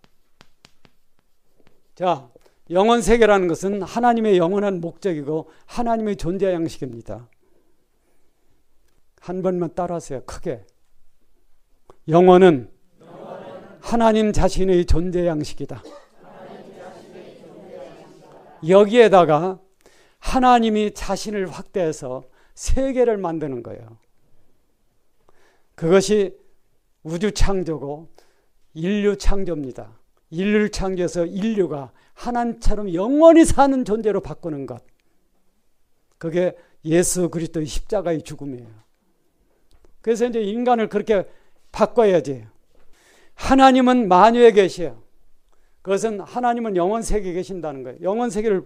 자, 영원 세계라는 것은 하나님의 영원한 목적이고 하나님의 존재 양식입니다. 한 번만 따라하세요. 크게. 영원은 하나님 자신의 존재 양식이다. 여기에다가 하나님이 자신을 확대해서 세계를 만드는 거예요. 그것이 우주 창조고 인류 창조입니다. 인류를 창조해서 인류가 하나님처럼 영원히 사는 존재로 바꾸는 것. 그게 예수 그리스도의 십자가의 죽음이에요. 그래서 이제 인간을 그렇게 바꿔야지. 하나님은 만유에 계셔요. 그것은 하나님은 영원 세계에 계신다는 거예요. 영원 세계를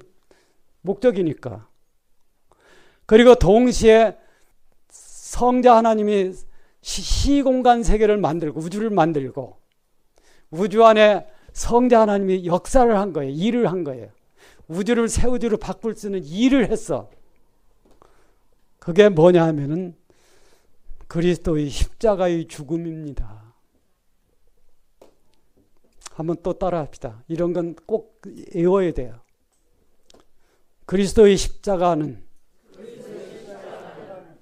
목적이니까. 그리고 동시에 성자 하나님이 시공간 세계를 만들고 우주를 만들고 우주 안에 성자 하나님이 역사를 한 거예요. 일을 한 거예요. 우주를 새 우주로 바꿀 수 있는 일을 했어. 그게 뭐냐 하면은 그리스도의 십자가의 죽음입니다. 한번 또 따라 합시다. 이런 건 꼭 외워야 돼요. 그리스도의 십자가는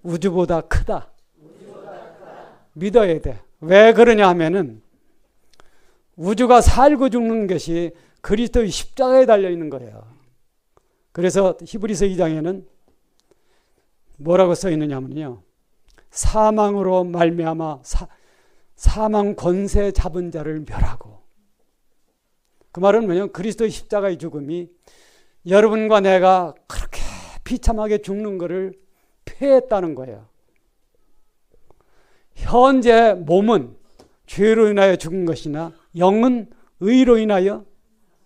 우주보다 크다. 믿어야 돼. 왜 그러냐 하면은 우주가 살고 죽는 것이 그리스도의 십자가에 달려있는 거예요. 그래서 히브리서 2장에는 뭐라고 써 있느냐면요, 사망으로 말미암아 사망 권세 잡은 자를 멸하고 그 말은 뭐냐면 그리스도의 십자가의 죽음이 여러분과 내가 그렇게 비참하게 죽는 것을 폐했다는 거예요. 현재 몸은 죄로 인하여 죽은 것이나 영은 의로 인하여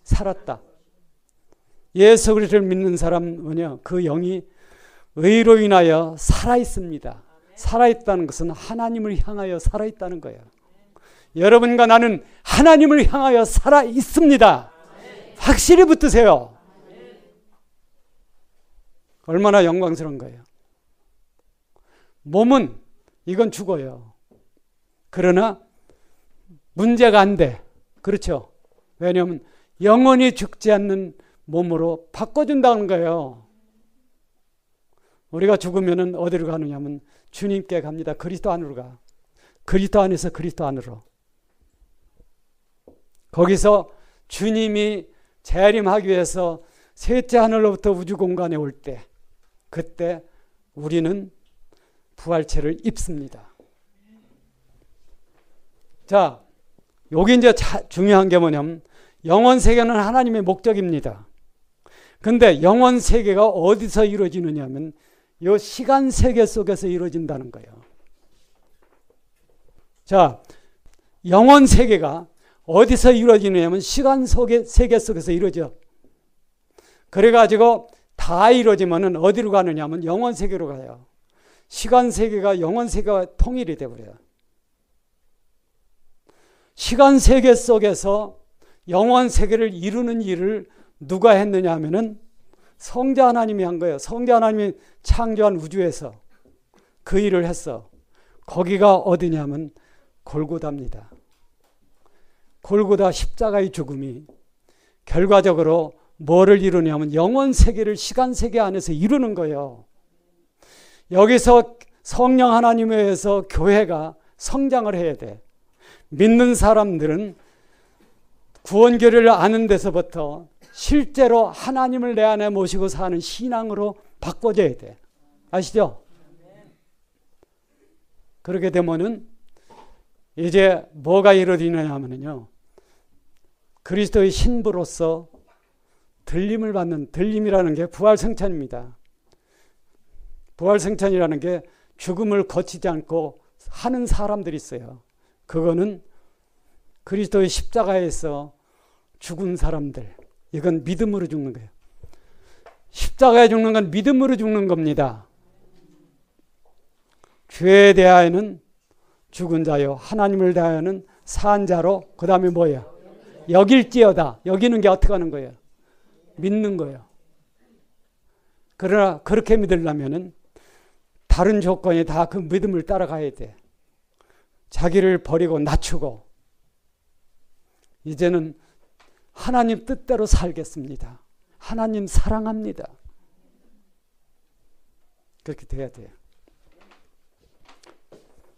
살았다. 예수 그리스도를 믿는 사람은요, 그 영이 의로 인하여 살아있습니다. 살아있다는 것은 하나님을 향하여 살아있다는 거예요. 여러분과 나는 하나님을 향하여 살아있습니다. 확실히 붙드세요. 얼마나 영광스러운 거예요. 몸은 이건 죽어요. 그러나 문제가 안 돼. 그렇죠? 왜냐하면 영원히 죽지 않는 몸으로 바꿔준다는 거예요. 우리가 죽으면 어디로 가느냐면 주님께 갑니다. 그리스도 안으로 가. 그리스도 안에서 그리스도 안으로. 거기서 주님이 재림하기 위해서 셋째 하늘로부터 우주 공간에 올 때, 그때 우리는 부활체를 입습니다. 자, 여기 이제 중요한 게 뭐냐면 영원 세계는 하나님의 목적입니다. 근데 영원 세계가 어디서 이루어지느냐면 이 시간 세계 속에서 이루어진다는 거예요. 자, 영원 세계가 어디서 이루어지느냐면 시간 세계 속에서 이루어져. 그래가지고 다 이루어지면은 어디로 가느냐면 영원 세계로 가요. 시간 세계가 영원 세계와 통일이 되어버려요. 시간 세계 속에서 영원 세계를 이루는 일을 누가 했느냐 하면은 성자 하나님이 한 거예요. 성자 하나님이 창조한 우주에서 그 일을 했어. 거기가 어디냐면 골고다입니다. 골고다 십자가의 죽음이 결과적으로 뭐를 이루냐면 영원 세계를 시간 세계 안에서 이루는 거예요. 여기서 성령 하나님에 의해서 교회가 성장을 해야 돼. 믿는 사람들은 구원교리를 아는 데서부터 실제로 하나님을 내 안에 모시고 사는 신앙으로 바꿔줘야 돼. 아시죠? 그렇게 되면은 이제 뭐가 이루어지느냐 하면요, 그리스도의 신부로서 들림을 받는, 들림이라는 게 부활승천입니다. 부활승천이라는 게 죽음을 거치지 않고 하는 사람들이 있어요. 그거는 그리스도의 십자가에서 죽은 사람들. 이건 믿음으로 죽는 거예요. 십자가에 죽는 건 믿음으로 죽는 겁니다. 죄에 대하여는 죽은 자요, 하나님을 대하여는 산 자로, 그 다음에 뭐예요? 여길지어다. 여기는 게 어떻게 하는 거예요? 믿는 거예요. 그러나 그렇게 믿으려면은 다른 조건이 다 그 믿음을 따라가야 돼. 자기를 버리고 낮추고 이제는 하나님 뜻대로 살겠습니다. 하나님 사랑합니다. 그렇게 돼야 돼요.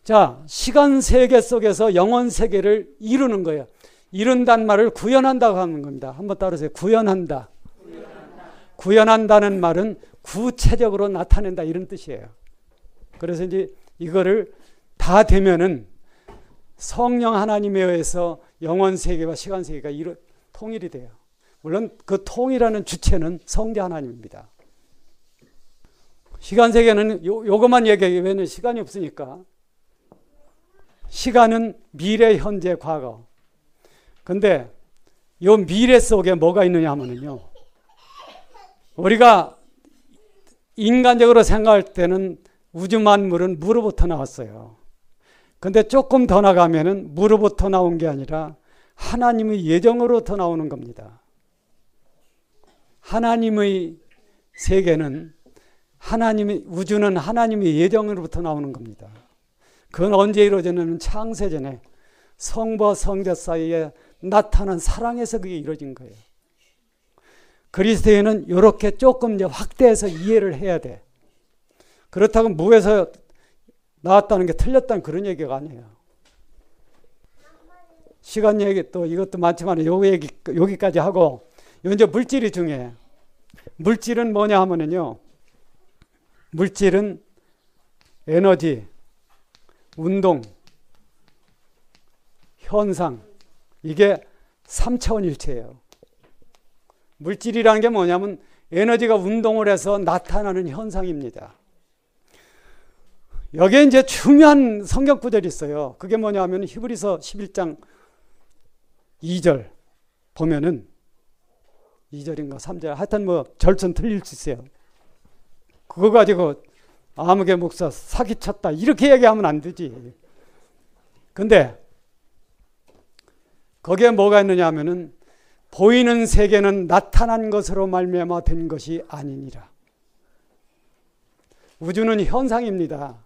자, 시간 세계 속에서 영원 세계를 이루는 거예요. 이룬단 말을 구현한다고 하는 겁니다. 한번 따라하세요. 구현한다. 구현한다는 말은 구체적으로 나타낸다, 이런 뜻이에요. 그래서 이제 이거를 다 되면은 성령 하나님에 의해서 영원 세계와 시간 세계가 통일이 돼요. 물론 그 통일하는 주체는 성자 하나님입니다. 시간 세계는 요것만 얘기하기에는 시간이 없으니까. 시간은 미래, 현재, 과거. 근데 요 미래 속에 뭐가 있느냐 하면요, 우리가 인간적으로 생각할 때는 우주 만물은 물로부터 나왔어요. 근데 조금 더 나가면은 물로부터 나온 게 아니라 하나님의 예정으로부터 나오는 겁니다. 하나님의 세계는 우주는 하나님의 예정으로부터 나오는 겁니다. 그건 언제 이루어졌냐면 창세전에 성부와 성자 사이에 나타난 사랑에서 그게 이루어진 거예요. 그리스도인은 이렇게 조금 이제 확대해서 이해를 해야 돼. 그렇다고 무에서 나왔다는 게 틀렸다는 그런 얘기가 아니에요. 시간 얘기 또 이것도 많지만 여기까지 하고, 이제 물질이 중요해. 물질은 뭐냐 하면은요, 물질은 에너지, 운동, 현상, 이게 3차원 일체예요. 물질이라는 게 뭐냐면 에너지가 운동을 해서 나타나는 현상입니다. 여기에 이제 중요한 성경 구절이 있어요. 그게 뭐냐면 히브리서 11장 2절 보면은 2절인가 3절 하여튼 뭐 절선 틀릴 수 있어요. 그거 가지고 아무개 목사 사기쳤다 이렇게 얘기하면 안 되지. 근데 거기에 뭐가 있느냐 하면은 보이는 세계는 나타난 것으로 말미암아 된 것이 아니니라. 우주는 현상입니다.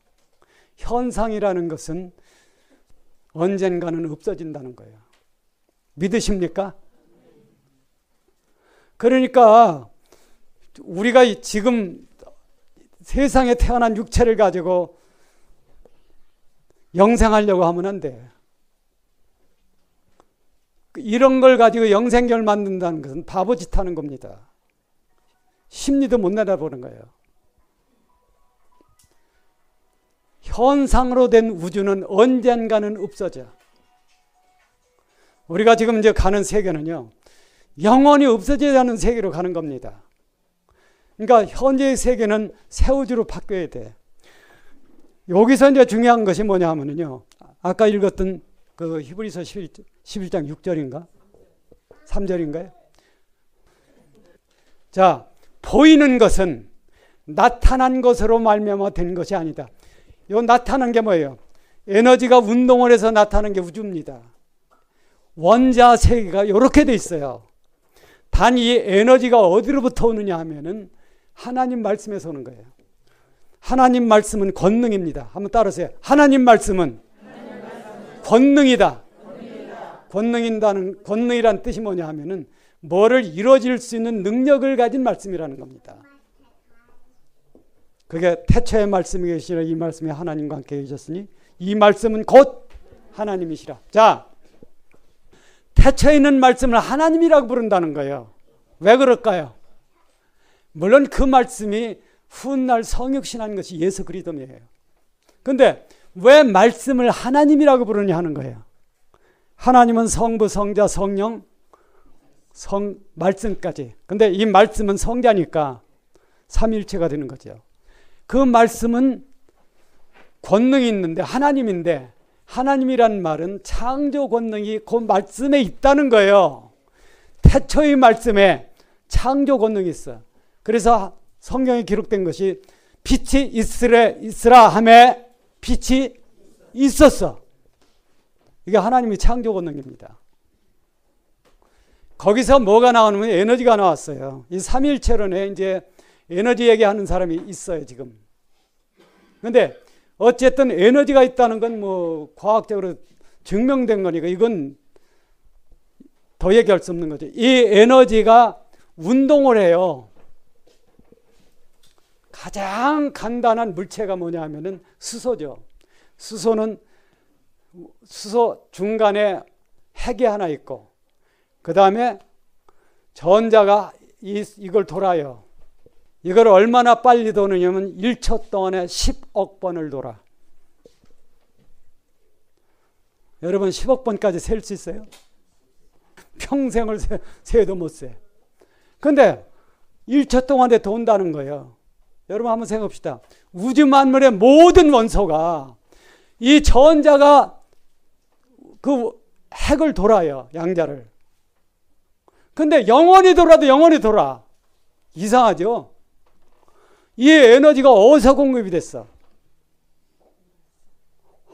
현상이라는 것은 언젠가는 없어진다는 거예요. 믿으십니까? 그러니까 우리가 지금 세상에 태어난 육체를 가지고 영생하려고 하면 안 돼. 이런 걸 가지고 영생결 만든다는 것은 바보짓 하는 겁니다. 심리도 못 내다보는 거예요. 현상으로 된 우주는 언젠가는 없어져. 우리가 지금 이제 가는 세계는요, 영원히 없어져야 하는 세계로 가는 겁니다. 그러니까 현재의 세계는 새 우주로 바뀌어야 돼. 여기서 이제 중요한 것이 뭐냐 하면요, 아까 읽었던 그 히브리서 11장 6절인가? 3절인가요? 자, 보이는 것은 나타난 것으로 말미암아 된 것이 아니다. 요 나타난 게 뭐예요? 에너지가 운동을 해서 나타나는 게 우주입니다. 원자 세계가 이렇게 돼 있어요. 단 이 에너지가 어디로부터 오느냐 하면은 하나님 말씀에서 오는 거예요. 하나님 말씀은 권능입니다. 한번 따라하세요. 하나님 말씀은 권능이다. 권능이란 뜻이 뭐냐 하면은 뭐를 이루어질 수 있는 능력을 가진 말씀이라는 겁니다. 그게 태초의 말씀이 계시라. 이 말씀이 하나님과 함께 계셨으니 이 말씀은 곧 하나님이시라. 자, 태초에 있는 말씀을 하나님이라고 부른다는 거예요. 왜 그럴까요? 물론 그 말씀이 훗날 성육신한 것이 예수 그리스도예요. 그런데 왜 말씀을 하나님이라고 부르냐 하는 거예요. 하나님은 성부, 성자, 성령, 말씀까지. 근데 이 말씀은 성자니까 삼위일체가 되는 거죠. 그 말씀은 권능이 있는데 하나님인데, 하나님이란 말은 창조 권능이 그 말씀에 있다는 거예요. 태초의 말씀에 창조 권능이 있어. 그래서 성경에 기록된 것이 빛이 있으라 하매 빛이 있었어. 이게 하나님의 창조 권능입니다. 거기서 뭐가 나오냐면 에너지가 나왔어요. 이 삼위일체론에 이제 에너지 얘기하는 사람이 있어요, 지금. 근데 어쨌든 에너지가 있다는 건 뭐 과학적으로 증명된 거니까 이건 더 얘기할 수 없는 거죠. 이 에너지가 운동을 해요. 가장 간단한 물체가 뭐냐 하면은 수소죠. 수소 중간에 핵이 하나 있고, 그 다음에 전자가 이걸 돌아요. 이걸 얼마나 빨리 도느냐면 1초 동안에 10억 번을 돌아. 여러분 10억 번까지 셀 수 있어요? 평생을 세도 못 세. 근데 1초 동안에 돈다는 거예요. 여러분 한번 생각합시다. 우주 만물의 모든 원소가 이 전자가 그 핵을 돌아요. 양자를. 근데 영원히 돌아도 영원히 돌아. 이상하죠? 이 에너지가 어디서 공급이 됐어?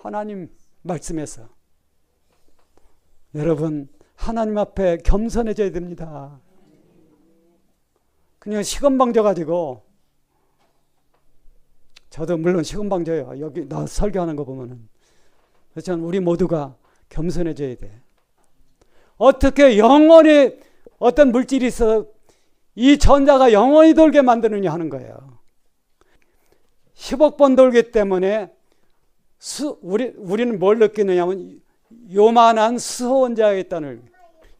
하나님 말씀에서. 여러분 하나님 앞에 겸손해져야 됩니다. 그냥 시건방 져가지고, 저도 물론 시건방 져요. 여기 나 설교하는 거 보면은. 그래서 우리 모두가 겸손해져야 돼. 어떻게 영원히 어떤 물질이 있어 이 전자가 영원히 돌게 만드느냐 하는 거예요. 10억 번 돌기 때문에 우리는 뭘 느끼느냐면 요만한 수소 원자가 있다는,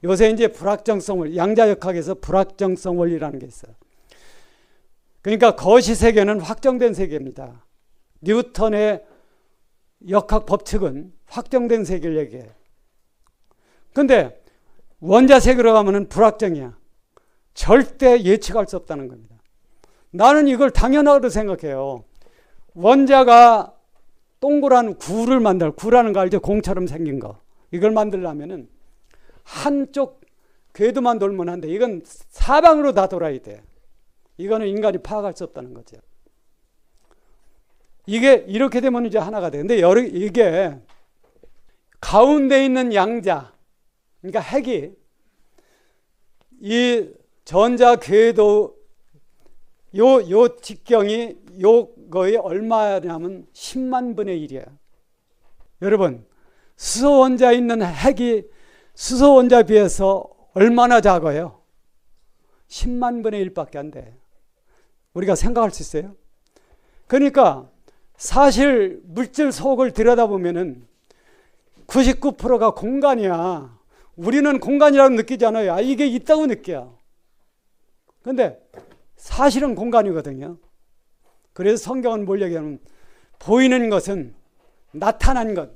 요새 이제 불확정성 원리, 양자역학에서 불확정성 원리라는 게 있어요. 그러니까 거시세계는 확정된 세계입니다. 뉴턴의 역학 법칙은 확정된 세계를 얘기해요. 그런데 원자 세계로 가면은 불확정이야. 절대 예측할 수 없다는 겁니다. 나는 이걸 당연하다고 생각해요. 원자가 동그란 구를 구라는 거 알죠? 공처럼 생긴 거. 이걸 만들려면은 한쪽 궤도만 돌면 안 돼. 이건 사방으로 다 돌아야 돼. 이거는 인간이 파악할 수 없다는 거죠. 이게 이렇게 되면 이제 하나가 돼. 근데 이게 가운데 있는 양자, 그러니까 핵이 이 전자 궤도 요 직경이 요거의 얼마냐면 10만 분의 1이야. 여러분, 수소 원자 있는 핵이 수소 원자에 비해서 얼마나 작아요? 10만 분의 1밖에 안 돼. 우리가 생각할 수 있어요? 그러니까 사실 물질 속을 들여다보면은 99%가 공간이야. 우리는 공간이라고 느끼지 않아요. 이게 있다고 느껴요. 근데 사실은 공간이거든요. 그래서 성경은 뭘 얘기하냐면 보이는 것은 나타난 것,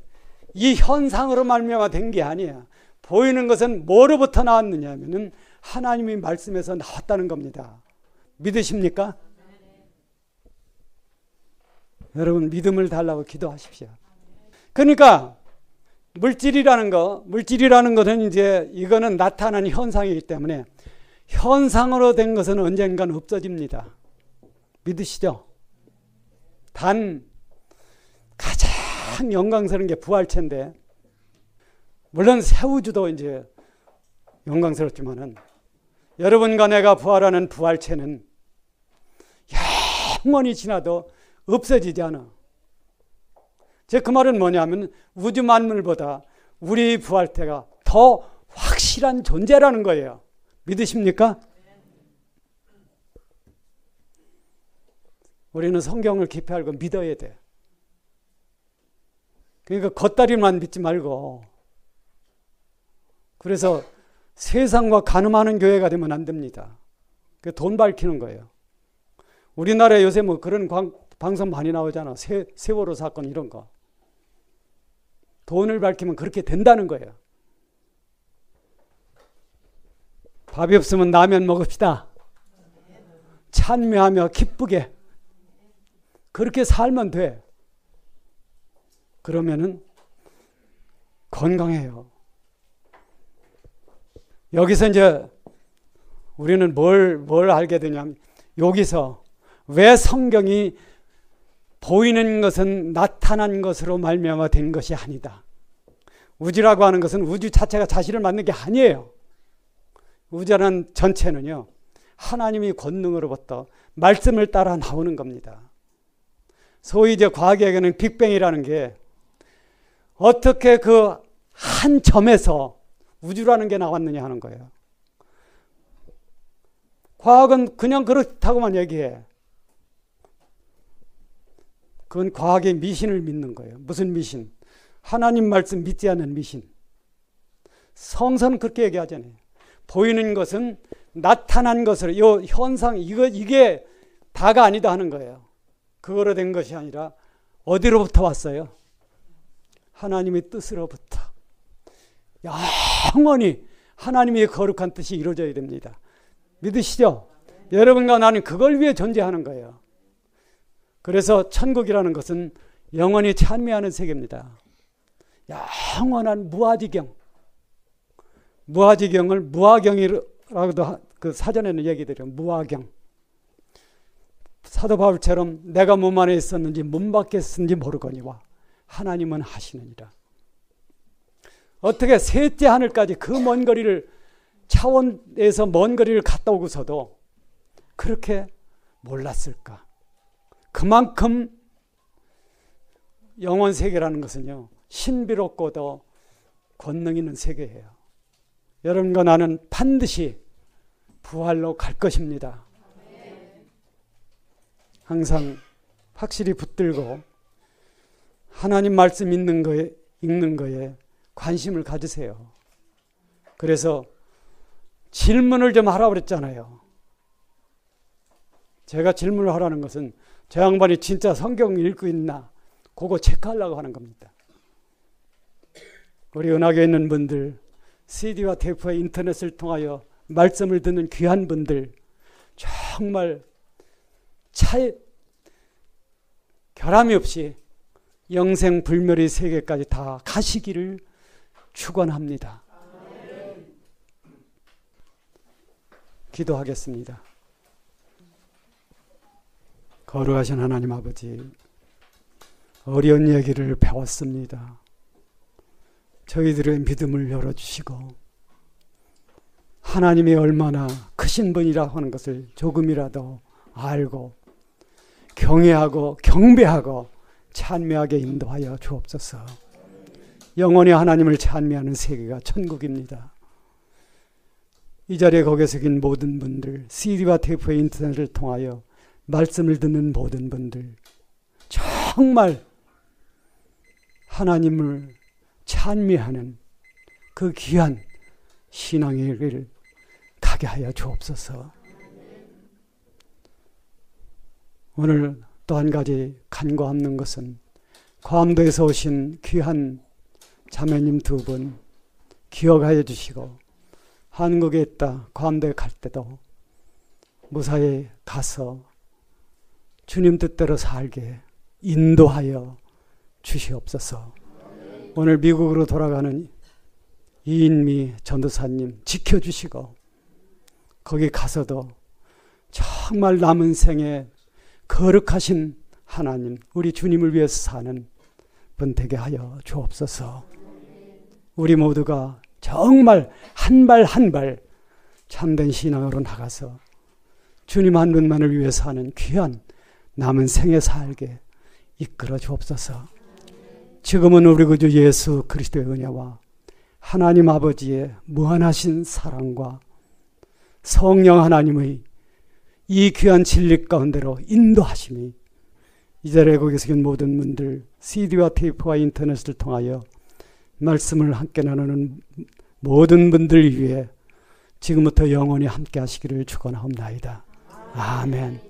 이 현상으로 말미암아 된 게 아니야. 보이는 것은 뭐로부터 나왔느냐 하면은 하나님의 말씀에서 나왔다는 겁니다. 믿으십니까? 여러분 믿음을 달라고 기도하십시오. 그러니까 물질이라는 것은 이제 이거는 나타난 현상이기 때문에 현상으로 된 것은 언젠간 없어집니다. 믿으시죠? 단 가장 영광스러운 게 부활체인데, 물론 새 우주도 이제 영광스럽지만은 여러분과 내가 부활하는 부활체는 영원히 지나도 없어지지 않아. 제 그 말은 뭐냐면 우주 만물보다 우리 부활체가 더 확실한 존재라는 거예요. 믿으십니까? 우리는 성경을 깊이 알고 믿어야 돼. 그러니까 겉다리만 믿지 말고, 그래서 세상과 가늠하는 교회가 되면 안 됩니다. 돈 밝히는 거예요. 우리나라에 요새 뭐 그런 방송 많이 나오잖아. 세월호 사건 이런 거. 돈을 밝히면 그렇게 된다는 거예요. 밥이 없으면 라면 먹읍시다. 찬미하며 기쁘게. 그렇게 살면 돼. 그러면은 건강해요. 여기서 이제 우리는 뭘 알게 되냐면, 여기서 왜 성경이 보이는 것은 나타난 것으로 말미암아 된 것이 아니다. 우주라고 하는 것은 우주 자체가 자신을 만든 게 아니에요. 우주라는 전체는요, 하나님의 권능으로부터 말씀을 따라 나오는 겁니다. 소위 이제 과학에게는 빅뱅이라는 게 어떻게 그 한 점에서 우주라는 게 나왔느냐 하는 거예요. 과학은 그냥 그렇다고만 얘기해. 그건 과학의 미신을 믿는 거예요. 무슨 미신? 하나님 말씀 믿지 않는 미신. 성서는 그렇게 얘기하잖아요. 보이는 것은 나타난 것으로, 이 현상, 이게 다가 아니다 하는 거예요. 그거로 된 것이 아니라 어디로부터 왔어요? 하나님의 뜻으로부터. 영원히 하나님의 거룩한 뜻이 이루어져야 됩니다. 믿으시죠? 여러분과 나는 그걸 위해 존재하는 거예요. 그래서 천국이라는 것은 영원히 찬미하는 세계입니다. 영원한 무아지경. 무아지경을 무아경이라고도 그 사전에는 얘기드려요. 무아경. 사도 바울처럼 내가 몸 안에 있었는지 몸 밖에 있었는지 모르거니와 하나님은 하시느니라. 어떻게 셋째 하늘까지 그 먼 거리를, 차원에서 먼 거리를 갔다 오고서도 그렇게 몰랐을까? 그만큼 영원 세계라는 것은요, 신비롭고도 권능 있는 세계예요. 여러분과 나는 반드시 부활로 갈 것입니다. 항상 확실히 붙들고 하나님 말씀 읽는 거에 관심을 가지세요. 그래서 질문을 좀 하라고 그랬잖아요. 제가 질문을 하라는 것은 저 양반이 진짜 성경을 읽고 있나 그거 체크하려고 하는 겁니다. 우리 은하교에 있는 분들 CD와 테이프와 인터넷을 통하여 말씀을 듣는 귀한 분들 정말 결함이 없이 영생불멸의 세계까지 다 가시기를 축원합니다. 기도하겠습니다. 거룩하신 하나님 아버지, 어려운 얘기를 배웠습니다. 저희들의 믿음을 열어주시고 하나님이 얼마나 크신 분이라고 하는 것을 조금이라도 알고 경외하고 경배하고 찬미하게 인도하여 주옵소서. 영원히 하나님을 찬미하는 세계가 천국입니다. 이 자리에 거기에 계신 모든 분들, CD와 테이프와 인터넷을 통하여 말씀을 듣는 모든 분들, 정말 하나님을 찬미하는 그 귀한 신앙의 길을 가게 하여 주옵소서. 오늘 또 한 가지 간과없는 것은 괌도에서 오신 귀한 자매님 두 분 기억하여 주시고, 한국에 있다 괌도에 갈 때도 무사히 가서 주님 뜻대로 살게 인도하여 주시옵소서. 오늘 미국으로 돌아가는 이인미 전도사님 지켜주시고, 거기 가서도 정말 남은 생에 거룩하신 하나님, 우리 주님을 위해서 사는 분 되게 하여 주옵소서. 우리 모두가 정말 한 발 한 발 참된 신앙으로 나가서 주님 한 분만을 위해서 사는 귀한 남은 생에 살게 이끌어 주옵소서. 지금은 우리 구주 예수 그리스도의 은혜와 하나님 아버지의 무한하신 사랑과 성령 하나님의 이 귀한 진리 가운데로 인도하심이 이 자리에 거기 계신 모든 분들, CD와 테이프와 인터넷을 통하여 말씀을 함께 나누는 모든 분들 위해 지금부터 영원히 함께 하시기를 축원하옵나이다. 아멘.